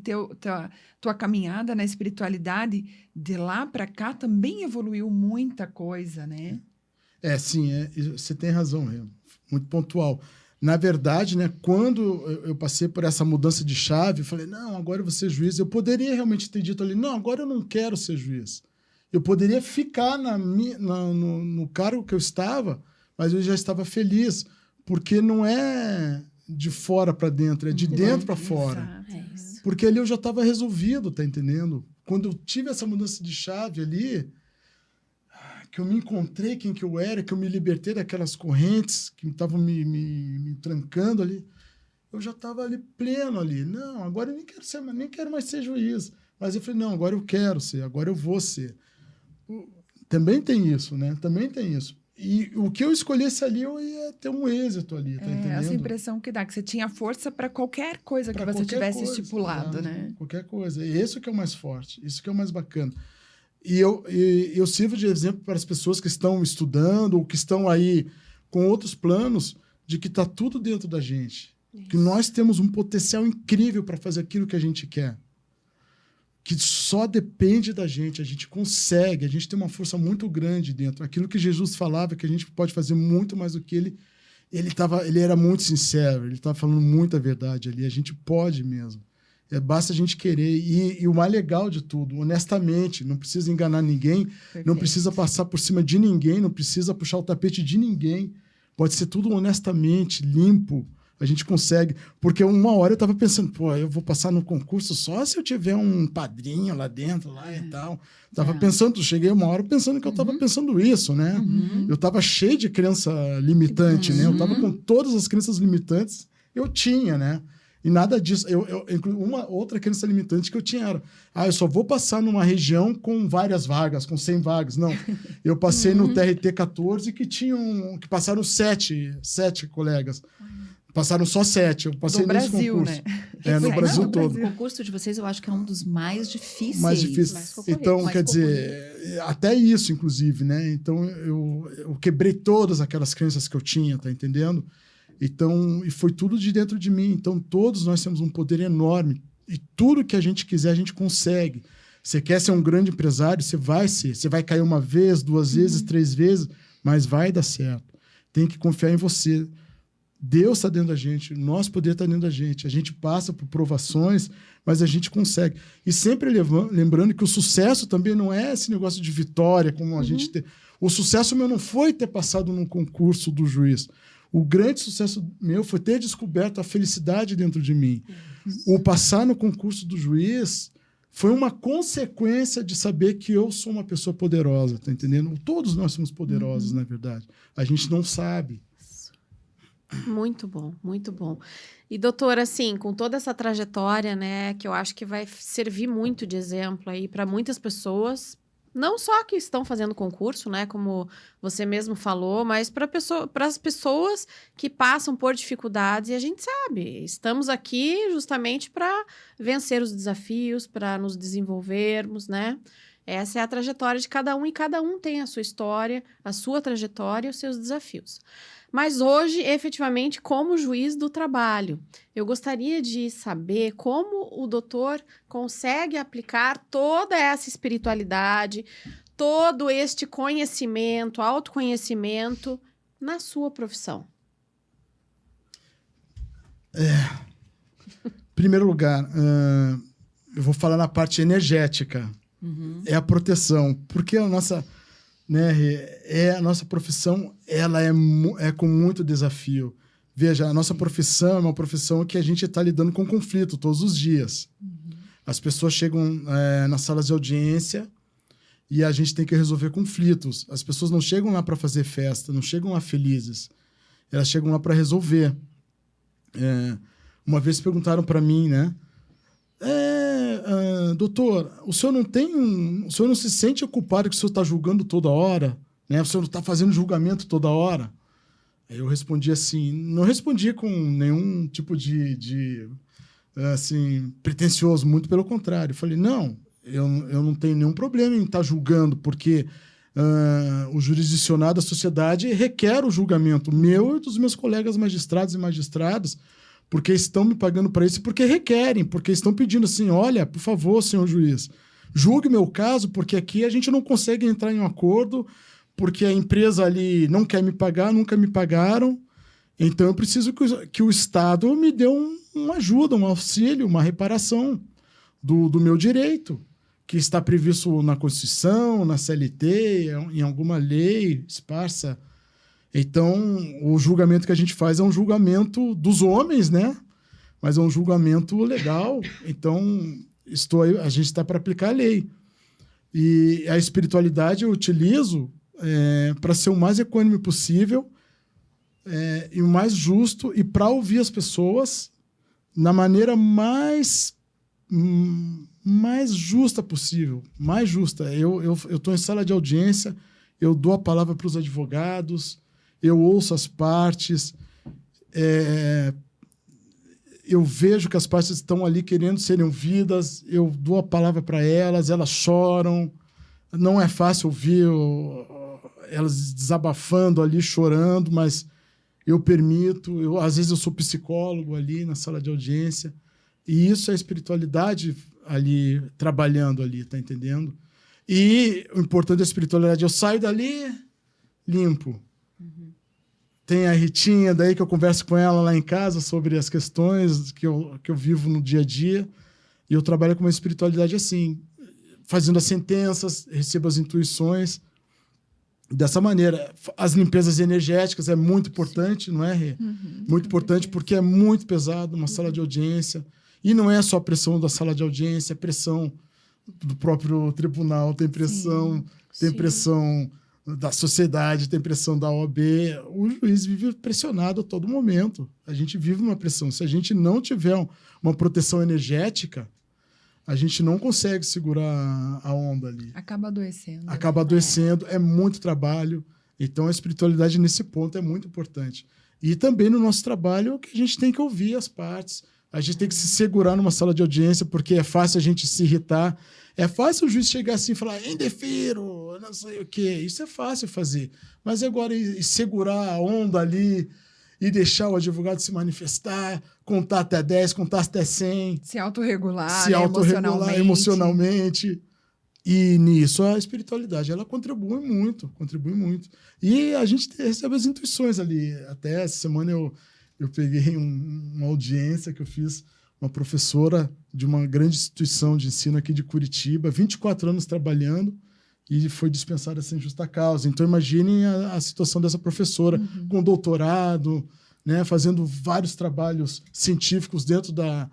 B: tua caminhada na espiritualidade, de lá para cá, também evoluiu muita coisa, né?
C: Sim, você tem razão, muito pontual. Na verdade, né, quando eu passei por essa mudança de chave, eu falei, não, agora eu vou ser juiz. Eu poderia realmente ter dito ali, não, agora eu não quero ser juiz. Eu poderia ficar no cargo que eu estava, mas eu já estava feliz, porque não é de fora para dentro, é de dentro para fora.
B: Exato.
D: É isso.
C: Porque ali eu já estava resolvido, tá entendendo? Quando eu tive essa mudança de chave ali, que eu me encontrei quem que eu era, que eu me libertei daquelas correntes que estavam me trancando ali, eu já estava ali pleno ali. Não, agora eu nem quero mais ser juiz. Mas eu falei, não, agora eu quero ser, agora eu vou ser. Também tem isso, né? Também tem isso. E o que eu escolhesse ali, eu ia ter um êxito ali, tá entendendo?
B: Essa impressão que dá, que você tinha força para qualquer coisa que você tivesse estipulado,
C: exato,
B: né?
C: Qualquer coisa. E isso que é o mais forte, isso que é o mais bacana. E eu sirvo de exemplo para as pessoas que estão estudando ou que estão aí com outros planos, de que está tudo dentro da gente.
A: Isso.
C: Que nós temos um potencial incrível para fazer aquilo que a gente quer. Que só depende da gente consegue, a gente tem uma força muito grande dentro. Aquilo que Jesus falava, que a gente pode fazer muito mais do que ele era muito sincero, ele estava falando muita verdade ali, a gente pode mesmo. Basta a gente querer. E o mais legal de tudo, honestamente, não precisa enganar ninguém, não precisa passar por cima de ninguém, não precisa puxar o tapete de ninguém. Pode ser tudo honestamente, limpo. A gente consegue. Porque uma hora eu estava pensando, pô, eu vou passar no concurso só se eu tiver um padrinho lá dentro, lá e tal. Tava pensando, cheguei uma hora pensando que eu estava pensando isso, né? Eu estava cheio de crença limitante, né? Eu estava com todas as crenças limitantes, eu tinha, né? E nada disso. Uma outra crença limitante que eu tinha era, eu só vou passar numa região com várias vagas, com 100 vagas. Não. Eu passei no TRT 14 que passaram sete colegas. Passaram só 7. Eu passei nesse concurso.
B: Né?
C: No Brasil todo.
D: O concurso de vocês eu acho que é um dos mais difíceis.
C: Mais difícil. Então, quer dizer, até isso, inclusive, né? Então, eu quebrei todas aquelas crenças que eu tinha, tá entendendo? Então, e foi tudo de dentro de mim. Então, todos nós temos um poder enorme. E tudo que a gente quiser, a gente consegue. Você quer ser um grande empresário, você vai ser. Você vai cair uma vez, 2 vezes, 3 vezes, mas vai dar certo. Tem que confiar em você. Deus está dentro da gente, nosso poder está dentro da gente. A gente passa por provações, mas a gente consegue. E sempre lembrando que o sucesso também não é esse negócio de vitória, como a gente tem. O sucesso meu não foi ter passado num concurso do juiz. O grande sucesso meu foi ter descoberto a felicidade dentro de mim. O passar no concurso do juiz foi uma consequência de saber que eu sou uma pessoa poderosa, tá entendendo? Todos nós somos poderosos, na verdade. A gente não sabe.
A: Muito bom, muito bom. E, doutora, assim, com toda essa trajetória, né, que eu acho que vai servir muito de exemplo aí para muitas pessoas, não só que estão fazendo concurso, né, como você mesmo falou, mas para as pessoas que passam por dificuldades, e a gente sabe, estamos aqui justamente para vencer os desafios, para nos desenvolvermos, né? Essa é a trajetória de cada um, e cada um tem a sua história, a sua trajetória e os seus desafios. Mas hoje, efetivamente, como juiz do trabalho, eu gostaria de saber como o doutor consegue aplicar toda essa espiritualidade, todo este conhecimento, autoconhecimento na sua profissão.
C: Em primeiro lugar, eu vou falar na parte energética. É a proteção. Porque a nossa... Né, a nossa profissão, ela é com muito desafio. Veja, a nossa profissão é uma profissão que a gente está lidando com conflito todos os dias. As pessoas chegam nas salas de audiência e a gente tem que resolver conflitos. As pessoas não chegam lá para fazer festa, não chegam lá felizes. Elas chegam lá para resolver. Uma vez perguntaram para mim, né? Doutor, o senhor não se sente culpado que o senhor está julgando toda hora? Né? O senhor está fazendo julgamento toda hora? Aí eu respondi assim, não respondi com nenhum tipo de assim, pretensioso, muito pelo contrário. Eu falei, não, eu não tenho nenhum problema em estar julgando, porque o jurisdicionado da sociedade requer o julgamento meu e dos meus colegas magistrados e magistradas, porque estão me pagando para isso, porque requerem, porque estão pedindo assim, olha, por favor, senhor juiz, julgue o meu caso, porque aqui a gente não consegue entrar em um acordo, porque a empresa ali não quer me pagar, nunca me pagaram, então eu preciso que o Estado me dê uma ajuda, um auxílio, uma reparação do meu direito, que está previsto na Constituição, na CLT, em alguma lei esparsa. Então, o julgamento que a gente faz é um julgamento dos homens, né? Mas é um julgamento legal. Então, a gente está para aplicar a lei. E a espiritualidade eu utilizo para ser o mais equânime possível e o mais justo, e para ouvir as pessoas na maneira mais justa possível. Mais justa. Eu estou em sala de audiência, eu dou a palavra para os advogados, eu ouço as partes, eu vejo que as partes estão ali querendo serem ouvidas, eu dou a palavra para elas, elas choram, não é fácil ouvir elas desabafando ali, chorando, mas eu permito, às vezes eu sou psicólogo ali na sala de audiência, e isso é a espiritualidade ali, trabalhando ali, tá entendendo? E o importante da espiritualidade, eu saio dali limpo. Tem a Ritinha, daí que eu converso com ela lá em casa sobre as questões que eu vivo no dia a dia. E eu trabalho com uma espiritualidade assim, fazendo as sentenças, recebo as intuições. Dessa maneira, as limpezas energéticas é muito importante, não é, Rê? Muito importante, porque é muito pesado uma sala de audiência. E não é só a pressão da sala de audiência, é pressão do próprio tribunal, tem pressão, tem pressão da sociedade, tem pressão da OAB. O juiz vive pressionado a todo momento. A gente vive uma pressão. Se a gente não tiver uma proteção energética, a gente não consegue segurar a onda ali.
B: Acaba adoecendo.
C: Acaba adoecendo, é muito trabalho. Então, a espiritualidade nesse ponto é muito importante. E também no nosso trabalho, que a gente tem que ouvir as partes. A gente tem que se segurar numa sala de audiência, porque é fácil a gente se irritar. É fácil o juiz chegar assim e falar, indefiro, não sei o quê. Isso é fácil fazer. Mas agora, e segurar a onda ali e deixar o advogado se manifestar, contar até 10, contar até 100.
B: Se autorregular,
C: Se
B: né,
C: autorregular emocionalmente. E nisso a espiritualidade, ela contribui muito, contribui muito. E a gente recebe as intuições ali. Até essa semana eu peguei uma audiência que eu fiz, uma professora de uma grande instituição de ensino aqui de Curitiba, 24 anos trabalhando, e foi dispensada sem justa causa. Então, imaginem a situação dessa professora, com doutorado, né, fazendo vários trabalhos científicos dentro da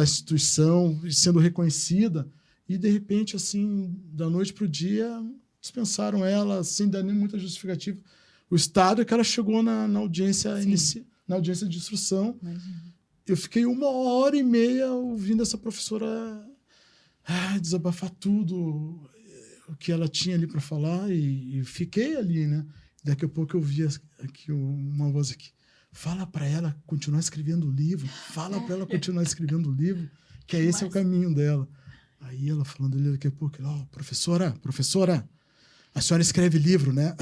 C: instituição, sendo reconhecida, e, de repente, assim, da noite para o dia, dispensaram ela, sem dar nem muita justificativa. O estado é que ela chegou na audiência na audiência de instrução.
B: Imagina.
C: Eu fiquei 1h30 ouvindo essa professora desabafar tudo o que ela tinha ali para falar, e fiquei ali, né? Daqui a pouco eu vi aqui uma voz aqui. Fala para ela continuar escrevendo o livro. Fala para ela continuar escrevendo o livro, que esse é o caminho dela. Aí ela falando ali daqui a pouco, professora, a senhora escreve livro, né?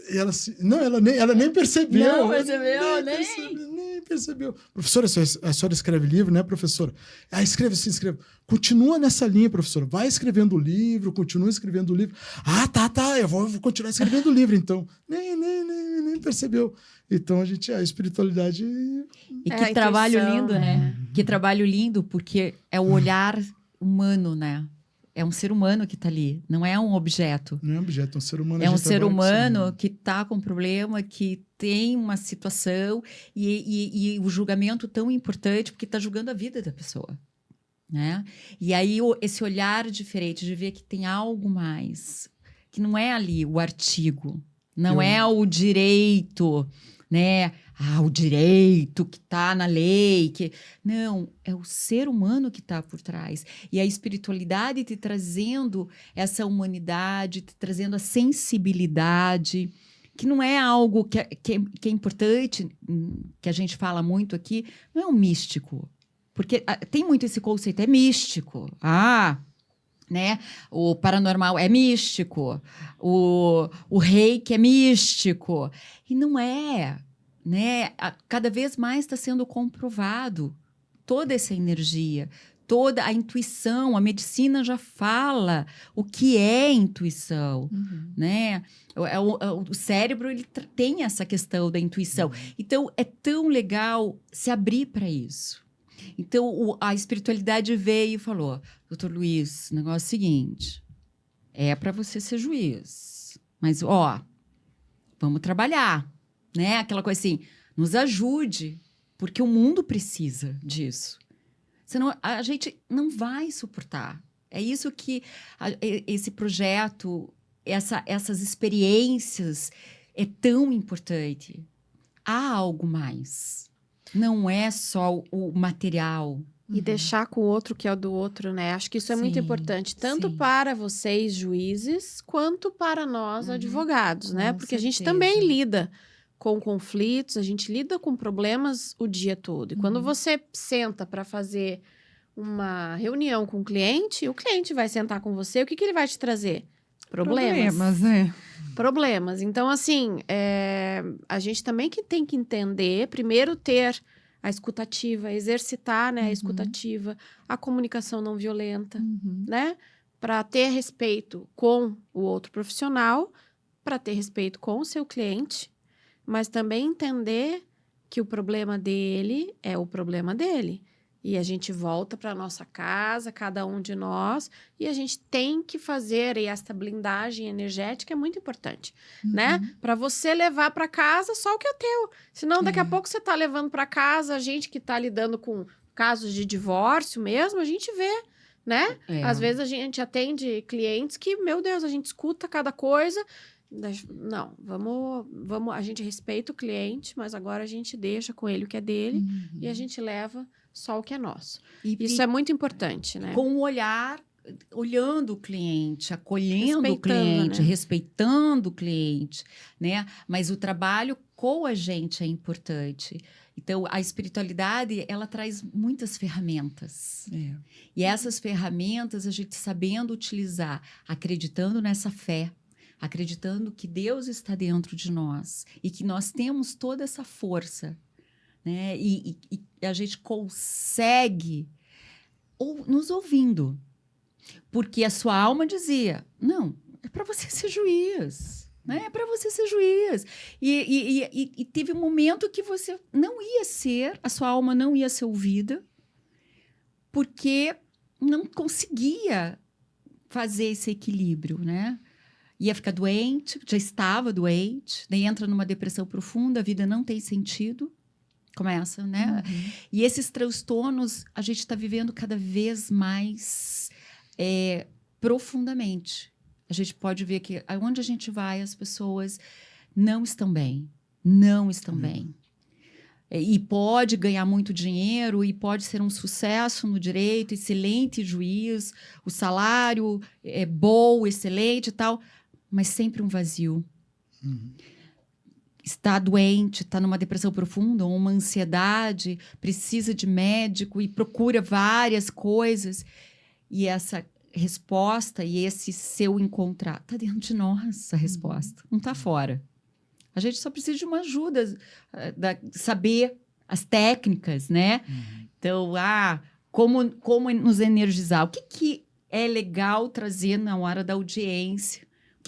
C: E ela nem percebeu.
D: Não percebeu,
C: nem percebeu. Professora, a senhora escreve livro, né, professora? Escreve sim, escreve. Continua nessa linha, professora. Vai escrevendo o livro, continua escrevendo o livro. Tá, eu vou continuar escrevendo o livro, então. Nem percebeu. Então, a espiritualidade...
D: E que trabalho lindo, né? Que trabalho lindo, porque é o olhar humano, né? É um ser humano que está ali, não é um objeto.
C: Não é um objeto, é um ser humano.
D: É um ser humano que está com um problema, que tem uma situação e o julgamento tão importante, porque está julgando a vida da pessoa, né? E aí esse olhar diferente de ver que tem algo mais, que não é ali o artigo, não é o direito, né? O direito que está na lei. Não, é o ser humano que está por trás. E a espiritualidade te trazendo essa humanidade, te trazendo a sensibilidade, que não é algo que é importante, que a gente fala muito aqui, não é um místico. Porque tem muito esse conceito, é místico. Né? O paranormal é místico, o reiki é místico. E não é, né? Cada vez mais está sendo comprovado toda essa energia, toda a intuição. A medicina já fala o que é intuição, né? O cérebro ele tem essa questão da intuição. Então, é tão legal se abrir para isso. Então, a espiritualidade veio e falou, doutor Luiz, o negócio é o seguinte, é para você ser juiz, mas, vamos trabalhar, né? Aquela coisa assim, nos ajude, porque o mundo precisa disso. Senão, a gente não vai suportar. É isso que esse projeto, essas experiências é tão importante. Há algo mais. Não é só o material.
A: E deixar com o outro que é o do outro, né? Acho que isso é muito importante, tanto para vocês, juízes, quanto para nós, advogados, né? Porque a gente também lida com conflitos, a gente lida com problemas o dia todo. E quando você senta para fazer uma reunião com o cliente vai sentar com você, o que ele vai te trazer? Problemas. Problemas. Então, assim, a gente também que tem que entender, primeiro ter a escutativa, exercitar, né, a escutativa, a comunicação não violenta, né? Para ter respeito com o outro profissional, para ter respeito com o seu cliente, mas também entender que o problema dele é o problema dele. E a gente volta para nossa casa, cada um de nós, e a gente tem que fazer, e esta blindagem energética é muito importante, né? Para você levar para casa só o que é teu. Senão, daqui a pouco você tá levando para casa a gente que tá lidando com casos de divórcio mesmo, a gente vê, né? Às vezes a gente atende clientes que, meu Deus, a gente escuta cada coisa. Não, vamos, a gente respeita o cliente, mas agora a gente deixa com ele o que é dele e a gente leva só o que é nosso. Isso é muito importante, né?
D: Com o olhar, olhando o cliente, acolhendo o cliente,
A: né?
D: respeitando o cliente, né? Mas o trabalho com a gente é importante. Então, a espiritualidade, ela traz muitas ferramentas. E essas ferramentas, a gente sabendo utilizar, acreditando nessa fé, acreditando que Deus está dentro de nós e que nós temos toda essa força, né? E a gente consegue nos ouvindo. Porque a sua alma dizia, não, é para você ser juiz, né? É para você ser juiz. E teve um momento que você não ia ser, a sua alma não ia ser ouvida, porque não conseguia fazer esse equilíbrio, né? Ia ficar doente, já estava doente, daí entra numa depressão profunda, a vida não tem sentido. Começa, né? E esses transtornos a gente está vivendo cada vez mais profundamente. A gente pode ver que aonde a gente vai, as pessoas não estão bem. Não estão bem. E pode ganhar muito dinheiro, e pode ser um sucesso no direito, excelente juiz, o salário é bom, excelente e tal, mas sempre um vazio. Está doente, está numa depressão profunda, ou uma ansiedade, precisa de médico e procura várias coisas. E essa resposta e esse seu encontrar, está dentro de nós a resposta, não está fora. A gente só precisa de uma ajuda, saber as técnicas, né? Então, como nos energizar? O que é legal trazer na hora da audiência? O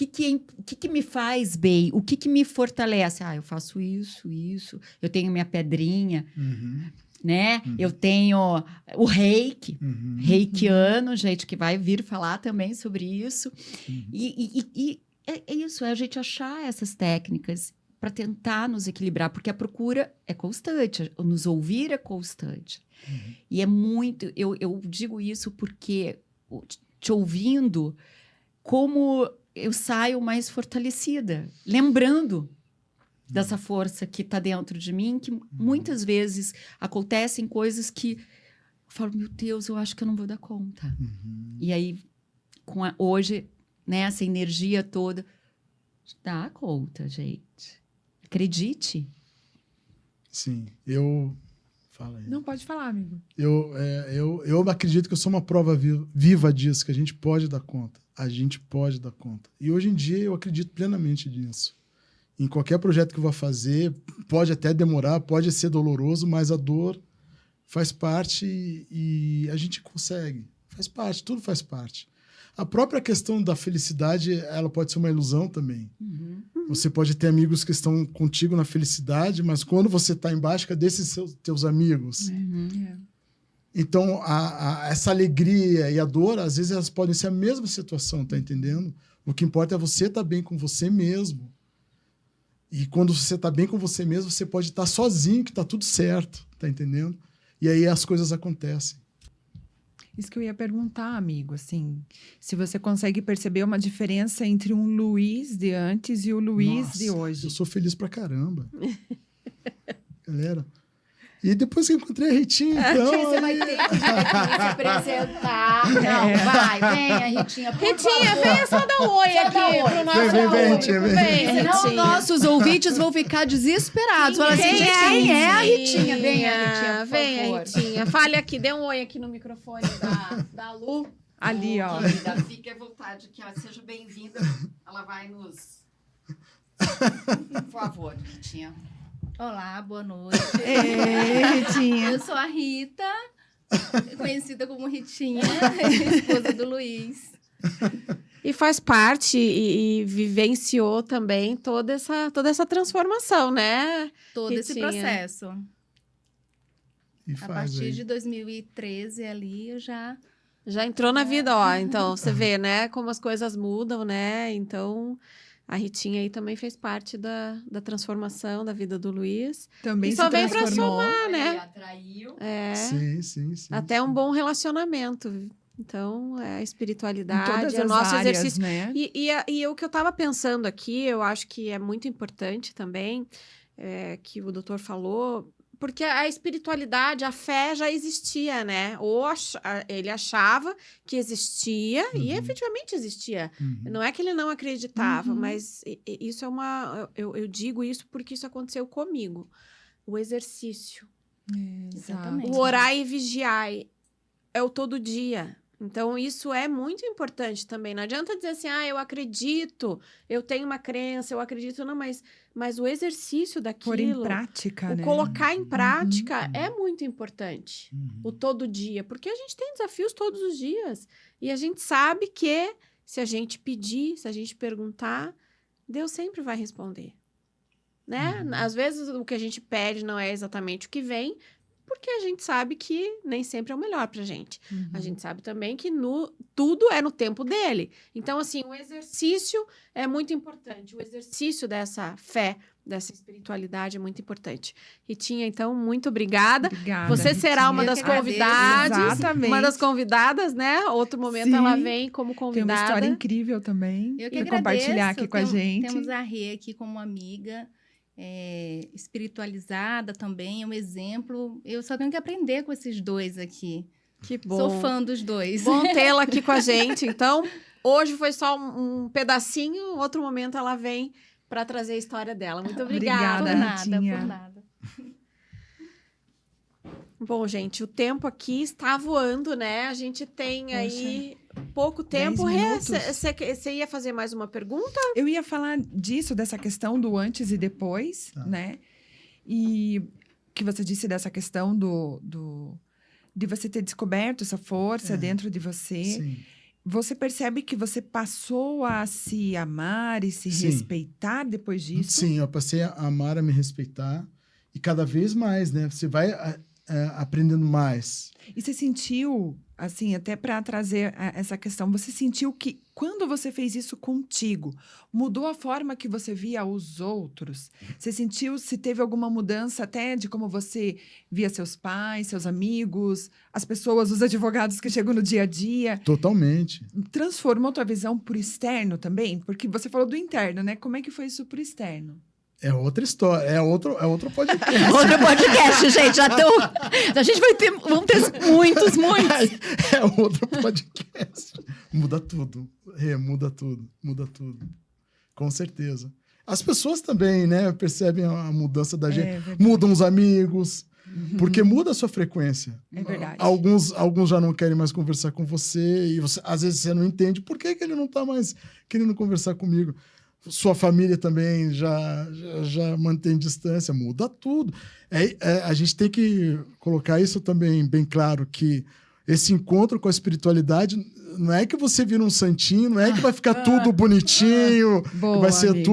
D: que me faz bem? O que me fortalece? Eu faço isso. Eu tenho minha pedrinha, né? Eu tenho o reiki, reikiano, gente, que vai vir falar também sobre isso. E é isso, é a gente achar essas técnicas para tentar nos equilibrar, porque a procura é constante, nos ouvir é constante. E é muito... Eu digo isso porque, te ouvindo, como eu saio mais fortalecida, lembrando dessa força que está dentro de mim, que muitas vezes acontecem coisas que eu falo, meu Deus, eu acho que eu não vou dar conta. E aí, hoje, né, essa energia toda, dá conta, gente. Acredite.
C: Sim, Fala aí.
B: Não, pode falar, amigo.
C: Eu acredito que eu sou uma prova viva disso, que a gente pode dar conta. A gente pode dar conta. E hoje em dia eu acredito plenamente nisso. Em qualquer projeto que eu vá fazer, pode até demorar, pode ser doloroso, mas a dor faz parte e a gente consegue. Faz parte, tudo faz parte. A própria questão da felicidade, ela pode ser uma ilusão também. Você pode ter amigos que estão contigo na felicidade, mas quando você está embaixo, cadê esses teus amigos? Então, essa alegria e a dor, às vezes, elas podem ser a mesma situação, tá entendendo? O que importa é você estar bem com você mesmo. E quando você está bem com você mesmo, você pode estar sozinho, que está tudo certo, tá entendendo? E aí as coisas acontecem.
B: Isso que eu ia perguntar, amigo, assim, se você consegue perceber uma diferença entre um Luiz de antes e o Luiz de hoje.
C: Eu sou feliz pra caramba. Galera. E depois que eu encontrei a Ritinha, então...
D: Você vai ter que vir aqui se apresentar. Não, vai, venha, Ritinha, por
A: Ritinha,
D: favor.
A: venha só dar um oi
D: Só
A: aqui
D: dá um oi.
A: pro nosso
C: Vem,
A: público.
C: Ritinha, vem.
D: Senão
A: Ritinha.
D: nossos ouvintes vão ficar desesperados. Falar assim, quem é a Ritinha? Venha, Ritinha, por
A: Venha,
D: favor.
A: Ritinha. Fale aqui, dê um oi aqui no microfone da Lu.
B: Ali, ó.
D: Querida, fique à vontade aqui, ó. Seja bem-vinda. Ela vai nos... Por favor, Ritinha.
E: Olá, boa noite.
B: Ritinha.
E: Eu sou a Rita, conhecida como Ritinha, esposa do Luiz.
A: E faz parte e vivenciou também toda essa transformação, né?
E: Todo esse
A: Ritinha?
E: processo.
C: E
E: A
C: faz
E: partir
C: aí.
E: de 2013 ali eu já...
A: Já entrou na vida, ó. Então, você vê, né? Como as coisas mudam, né? Então, a Ritinha aí também fez parte da também da vida do Luiz.
B: Também
A: E só
B: se
A: veio pra
B: transformou.
A: né?
D: Atraiu.
A: É,
C: Sim, sim, sim.
A: até um
C: sim.
A: bom relacionamento. Então, é a
B: Em
A: espiritualidade,
B: todas
A: é o
B: as
A: nosso
B: áreas,
A: exercício.
B: né?
A: E o que eu estava pensando aqui, eu acho que é muito importante também, que o doutor falou, porque a espiritualidade, a fé já existia, né? Ele achava que existia e
C: Uhum.
A: efetivamente existia.
C: Uhum.
A: Não é que ele não acreditava,
B: Uhum.
A: mas isso é eu digo isso porque isso aconteceu comigo. O exercício,
E: Exatamente.
A: o orar e vigiar é o todo dia. Então, isso é muito importante também. Não adianta dizer assim, eu acredito, eu tenho uma crença, eu acredito, não, mas o exercício
B: Pôr em
A: daquilo,
B: prática,
A: o
B: né?
A: colocar em prática
C: Uhum.
A: é muito importante.
C: Uhum.
A: O todo dia, porque a gente tem desafios todos os dias. E a gente sabe que se a gente pedir, se a gente perguntar, Deus sempre vai responder. Né?
C: Uhum.
A: Às vezes o que a gente pede não é exatamente o que vem, porque a gente sabe que nem sempre é o melhor pra gente.
B: Uhum.
A: A gente sabe também que tudo é no tempo dele. Então, assim, o exercício é muito importante. O exercício dessa fé, dessa espiritualidade é muito importante. Ritinha, então, muito obrigada.
B: Obrigada,
A: Você será uma
B: Ritinha.
A: das
E: Eu que agradeço.
A: convidadas.
B: Exatamente.
A: Uma das convidadas, né? Outro momento
B: Sim.
A: ela vem como
B: Tem uma
A: convidada.
B: história incrível também.
E: Eu que
B: pra
E: agradeço.
B: compartilhar aqui com a gente.
E: Temos a Rê aqui como amiga, espiritualizada também, um exemplo. Eu só tenho que aprender com esses dois aqui.
A: Que bom.
E: Sou fã dos dois.
A: Bom tê-la aqui com a gente. Então, hoje foi só um pedacinho. Outro momento ela vem para trazer a história dela. Muito obrigada.
B: Obrigada,
E: Por nada,
B: Ritinha.
E: por nada.
A: Bom, gente, o tempo aqui está voando, né? A gente tem aí pouco tempo.
B: 10 minutos.
A: Você ia fazer mais uma pergunta?
B: Eu ia falar disso, dessa questão do antes e depois,
C: Tá.
B: né? E que você disse dessa questão de você ter descoberto essa força dentro de você.
C: Sim.
B: Você percebe que você passou a se amar e se
C: Sim.
B: respeitar depois disso?
C: Sim, eu passei a amar, a me respeitar. E cada vez mais, né? Você vai aprendendo mais.
B: E você sentiu, assim, até para trazer essa questão, você sentiu que quando você fez isso contigo, mudou a forma que você via os outros? Você sentiu se teve alguma mudança até de como você via seus pais, seus amigos, as pessoas, os advogados que chegam no dia a dia?
C: Totalmente.
B: Transformou tua visão pro externo também? Porque você falou do interno, né? Como é que foi isso pro externo?
C: É outra história. É outro podcast.
D: Outro podcast, gente. A gente vamos ter muitos.
C: É outro podcast. Muda tudo. Muda tudo. Muda tudo. Com certeza. As pessoas também, né, percebem a mudança da gente.
B: verdade.
C: Mudam os amigos. Porque muda a sua frequência.
B: É verdade.
C: Alguns já não querem mais conversar com você. E às vezes você não entende por que ele não está mais querendo conversar comigo. Sua família também já mantém distância, muda tudo. A gente tem que colocar isso também bem claro, que esse encontro com a espiritualidade não é que você vira um santinho, não é que vai ficar tudo bonitinho,
B: Boa,
C: que vai ser
B: amigo.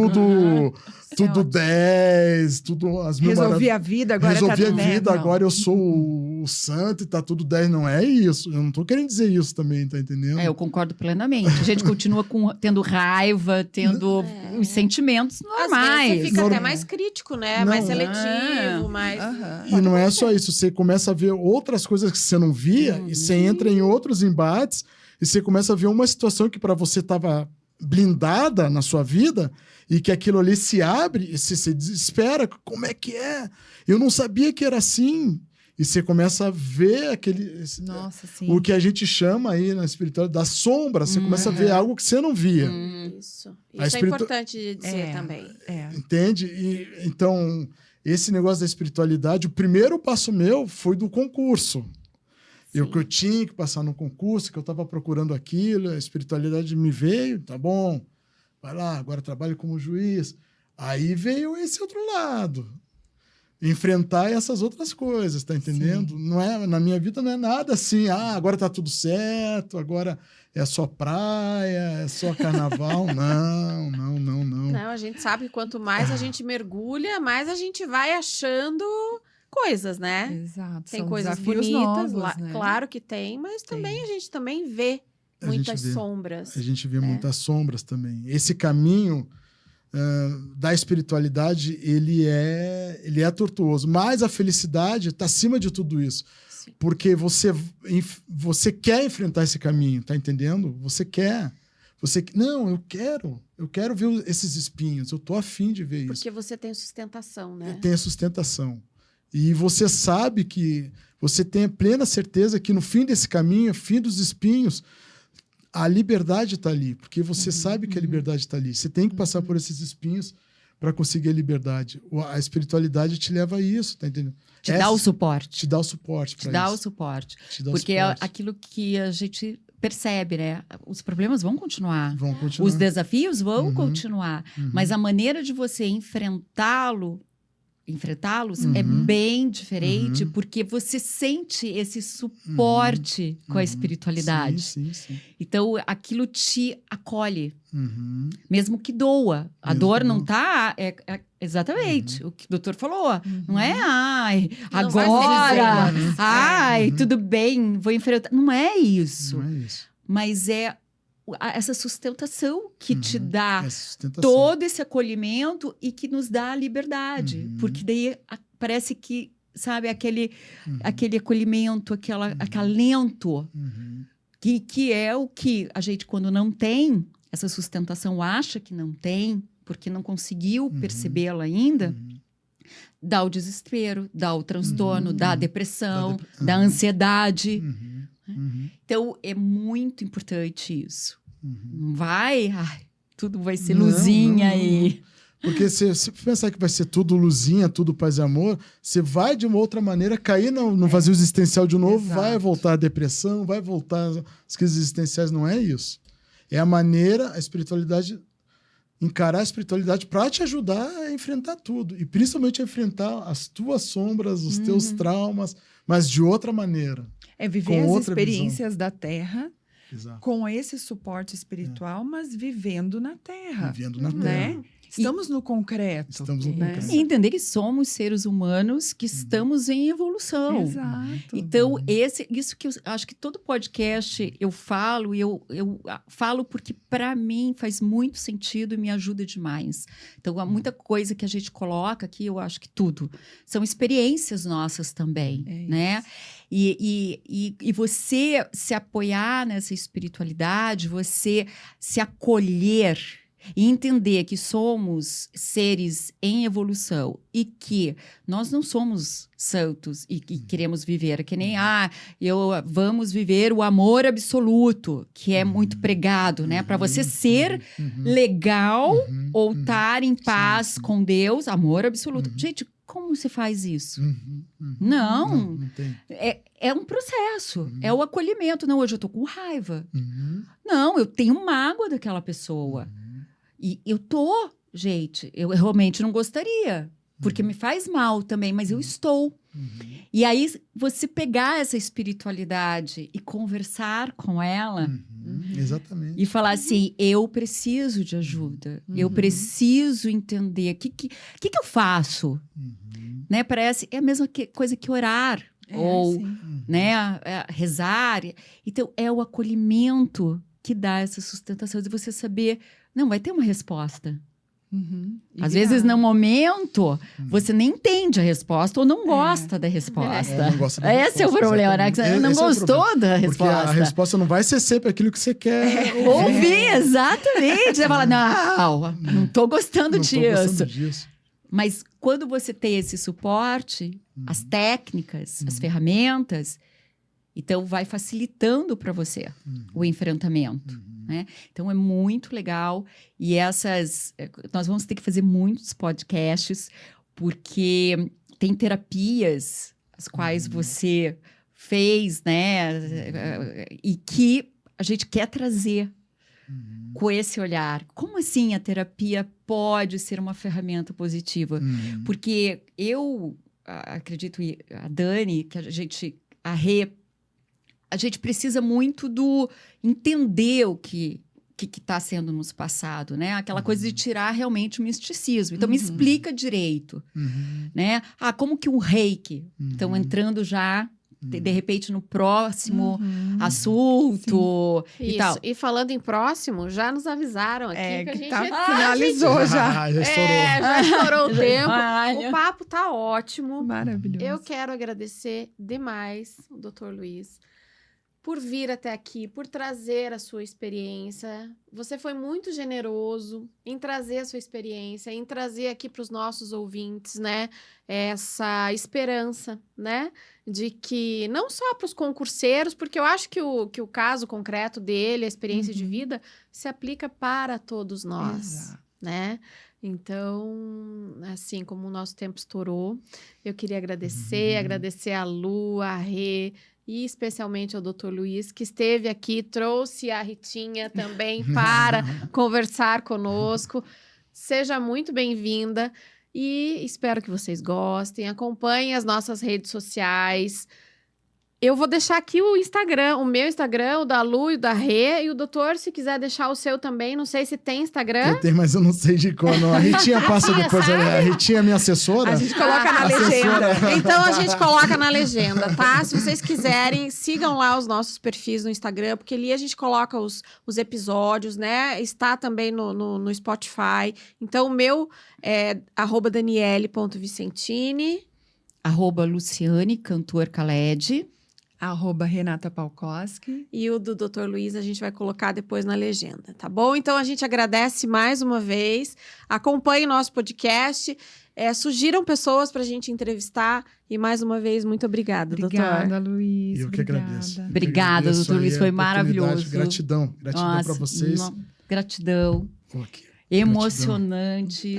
C: tudo 10, tudo as mil
B: Resolvi a vida, agora
C: Resolvi
B: tá
C: a
B: tudo
C: vida,
B: não.
C: agora eu sou o santo e tá tudo 10. Não é isso. Eu não tô querendo dizer isso também, tá entendendo?
D: Eu concordo plenamente. A gente continua tendo raiva, tendo os sentimentos
A: Às
D: normais.
A: vezes você fica
C: Normal.
A: até mais crítico, né?
C: Não,
A: Mais
C: é.
A: seletivo, mais...
B: Aham.
C: E não é só isso, você começa a ver outras coisas que você não via, e você entra em outros embates, e você começa a ver uma situação que para você estava blindada na sua vida, e que aquilo ali se abre, e você se desespera, como é que é? Eu não sabia que era assim. E você começa a ver
B: Nossa, sim.
C: o que a gente chama aí na espiritualidade da sombra, você começa a ver algo que você não via.
A: Isso.
C: A
A: Isso é importante de dizer
B: É.
A: também.
B: É.
C: Entende? E, então, esse negócio da espiritualidade, o primeiro passo meu foi do concurso. Que eu tinha que passar no concurso, que eu estava procurando aquilo, a espiritualidade me veio, tá bom, vai lá, agora trabalho como juiz. Aí veio esse outro lado. Enfrentar essas outras coisas, tá entendendo? Não é, na minha vida não é nada assim, agora tá tudo certo, agora é só praia, é só carnaval. Não.
A: Não, a gente sabe que quanto mais a gente mergulha, mais a gente vai achando coisas, né?
B: Exato.
A: Tem
B: são
A: coisas
B: desafios
A: bonitas,
B: novos, né?
A: claro que tem, mas também a gente também vê
C: A gente
A: muitas
C: vê.
A: sombras.
C: A gente vê muitas sombras também. Esse caminho da espiritualidade, ele é tortuoso. Mas a felicidade está acima de tudo isso.
A: Sim.
C: Porque você quer enfrentar esse caminho, tá entendendo? Você quer. Não, eu quero ver esses espinhos, eu tô afim de ver isso.
A: Porque você tem sustentação, né?
C: Tem a sustentação. E você sabe que, você tem a plena certeza que no fim desse caminho, fim dos espinhos, a liberdade está ali, porque você sabe que a liberdade está ali. Você tem que passar por esses espinhos para conseguir a liberdade. A espiritualidade te leva a isso, tá entendendo?
D: Te dá o suporte.
C: Te dá o suporte
D: Te
C: para
D: dá
C: isso.
D: o suporte.
C: Te dá o
D: Porque é
C: suporte.
D: aquilo que a gente percebe, né? Os problemas vão continuar.
C: Vão continuar.
D: Os desafios vão
C: Uhum.
D: continuar.
C: Uhum.
D: Mas a maneira de você enfrentá-los é
C: Uhum.
D: bem diferente,
C: Uhum.
D: porque você sente esse suporte com a espiritualidade.
C: Sim.
D: Então, aquilo te acolhe,
C: Uhum.
D: mesmo que doa. A
C: Mesmo
D: dor
C: que
D: não
C: doa.
D: tá... exatamente o que o doutor falou. Não é,
A: Não vai ser
D: agora...
A: igual.
C: Uhum.
D: tudo bem, vou enfrentar. Não é isso.
C: Não é isso.
D: Mas é essa sustentação que te
C: Uhum.
D: dá
C: É sustentação.
D: todo esse acolhimento e que nos dá a liberdade.
C: Uhum.
D: Porque daí parece que, sabe, aquele
C: Uhum.
D: acolhimento, aquele acalento,
C: Uhum.
D: que é o que a gente, quando não tem essa sustentação, acha que não tem, porque não conseguiu percebê-la ainda,
C: Uhum.
D: dá o desespero, dá o transtorno, dá a depressão,
C: Uhum.
D: dá a ansiedade.
C: Uhum. Uhum.
D: Então, é muito importante isso.
C: Uhum.
D: Não vai, tudo vai ser
C: Não,
D: luzinha
C: não,
D: e...
C: Porque se pensar que vai ser tudo luzinha, tudo paz e amor, você vai de uma outra maneira cair no vazio existencial de novo,
B: Exato.
C: vai voltar a depressão, vai voltar as crises existenciais. Não é isso. É a maneira, a espiritualidade, encarar a espiritualidade para te ajudar a enfrentar tudo. E principalmente a enfrentar as tuas sombras, os teus traumas, mas de outra maneira.
B: É viver
C: Com
B: as
C: outra
B: experiências da Terra
C: Exato.
B: com esse suporte espiritual, mas vivendo na Terra.
C: Vivendo na
B: Né?
C: terra.
B: Estamos no concreto.
C: Estamos no
B: né?
C: concreto.
D: E entender que somos seres humanos que estamos em evolução.
B: Exato.
D: Então, isso que eu acho que todo podcast eu falo, e eu falo porque para mim faz muito sentido e me ajuda demais. Então, há muita coisa que a gente coloca aqui, eu acho que tudo. São experiências nossas também,
B: É
D: né? E você se apoiar nessa espiritualidade, você se acolher e entender que somos seres em evolução e que nós não somos santos e queremos viver, que nem, vamos viver o amor absoluto, que é muito pregado, né? Para você ser legal ou estar em paz
C: sim.
D: com Deus, amor absoluto. Gente, como se faz isso?
C: Não
D: Não.
C: tem.
D: É um processo, é o acolhimento. Não, hoje eu tô com raiva.
C: Uhum.
D: Não, eu tenho mágoa daquela pessoa. E eu tô, gente, eu realmente não gostaria, porque me faz mal também, mas eu estou. E aí, você pegar essa espiritualidade e conversar com ela
C: Exatamente.
D: e falar assim, eu preciso de ajuda, eu preciso entender, o que eu faço? Né? Parece, é a mesma coisa que orar, ou
B: sim.
D: né, rezar. Então, é o acolhimento que dá essa sustentação de você saber, não, vai ter uma resposta.
B: Uhum. E
D: Às
B: virar.
D: vezes, no momento, você nem entende a resposta ou não gosta da resposta.
C: Não gosta da
D: Esse é o
C: resposta,
D: problema, né? Que você
C: exatamente.
D: não
C: Esse é o
D: gostou
C: problema.
D: da
C: Porque
D: resposta.
C: a resposta não vai ser sempre aquilo que você quer
D: Ouvir, exatamente. Você fala, não tô gostando
C: Não tô
D: disso.
C: gostando disso.
D: Mas quando você tem esse suporte, as técnicas, as ferramentas, então vai facilitando para você o enfrentamento. Né? Então é muito legal. E nós vamos ter que fazer muitos podcasts, porque tem terapias as quais você fez, né? E que a gente quer trazer com esse olhar. Como assim a terapia pode ser uma ferramenta positiva? Porque eu acredito, e a Dani, que a Rê, a gente precisa muito do entender o que está sendo nos passado, né? Aquela coisa de tirar realmente o misticismo. Então, me explica direito, né? Como que um reiki? Estão entrando já, de repente, no próximo assunto e
A: Isso.
D: tal.
A: E falando em próximo, já nos avisaram aqui que a gente
B: finalizou já.
C: Já estourou.
A: já estourou o tempo.
D: Olha.
A: O papo tá ótimo.
B: Maravilhoso.
A: Eu quero agradecer demais o Dr. Luiz por vir até aqui, por trazer a sua experiência. Você foi muito generoso em trazer a sua experiência, em trazer aqui para os nossos ouvintes, né, essa esperança, né, de que não só para os concurseiros, porque eu acho que o caso concreto dele, a experiência de vida, se aplica para todos nós,
B: Exato.
A: né? Então, assim como o nosso tempo estourou, eu queria agradecer a Lu, a Rê, e especialmente ao Dr. Luiz, que esteve aqui, trouxe a Ritinha também para conversar conosco. Seja muito bem-vinda e espero que vocês gostem. Acompanhem as nossas redes sociais. Eu vou deixar aqui o Instagram, o meu Instagram, o da Lu e o da Rê, e o doutor, se quiser deixar o seu também, não sei se tem Instagram.
C: Eu tenho, mas eu não sei de qual, não. A Ritinha passa depois. A Ritinha é minha assessora.
B: A gente coloca na
C: Assessora.
B: legenda.
A: Então a gente coloca na legenda, tá? Se vocês quiserem, sigam lá os nossos perfis no Instagram, porque ali a gente coloca os episódios, né? Está também no Spotify. Então o meu é @daniele.vicentini.
D: @Luciane Cantor Khaled.
B: @Renata Palkowski.
A: E o do Dr. Luiz a gente vai colocar depois na legenda, tá bom? Então a gente agradece mais uma vez. Acompanhe nosso podcast. Sugiram pessoas para a gente entrevistar. E mais uma vez, muito obrigada, doutor.
B: Obrigada, Luiz.
C: Eu que agradeço.
D: Obrigada,
C: Agradeço
D: doutor
C: aí
D: Luiz,
C: a
D: foi
C: oportunidade.
D: maravilhoso.
C: Gratidão para vocês.
D: Gratidão.
C: Ok.
D: Emocionante.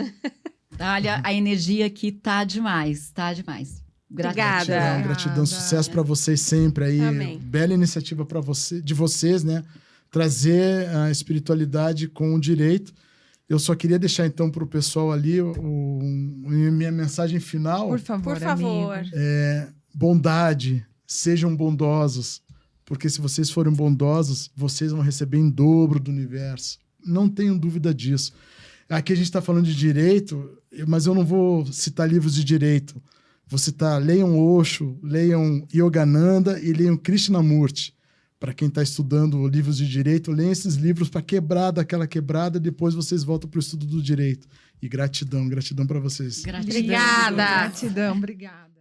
D: Olha, a energia aqui tá demais, tá demais.
A: Obrigada.
C: Gratidão, sucesso para vocês sempre aí.
A: Amém.
C: Bela iniciativa de vocês, né? Trazer a espiritualidade com o direito. Eu só queria deixar então para o pessoal ali minha mensagem final.
B: Por favor,
A: Por favor.
B: amigo.
C: Bondade, sejam bondosos, porque se vocês forem bondosos, vocês vão receber em dobro do universo. Não tenham dúvida disso. Aqui a gente está falando de direito, mas eu não vou citar livros de direito. Vou citar, leiam Osho, leiam Yogananda e leiam Krishnamurti. Para quem está estudando livros de direito, leiam esses livros para quebrar daquela quebrada, depois vocês voltam para o estudo do direito. E gratidão para vocês.
D: Gratidão.
A: Obrigada.
B: Gratidão, obrigada.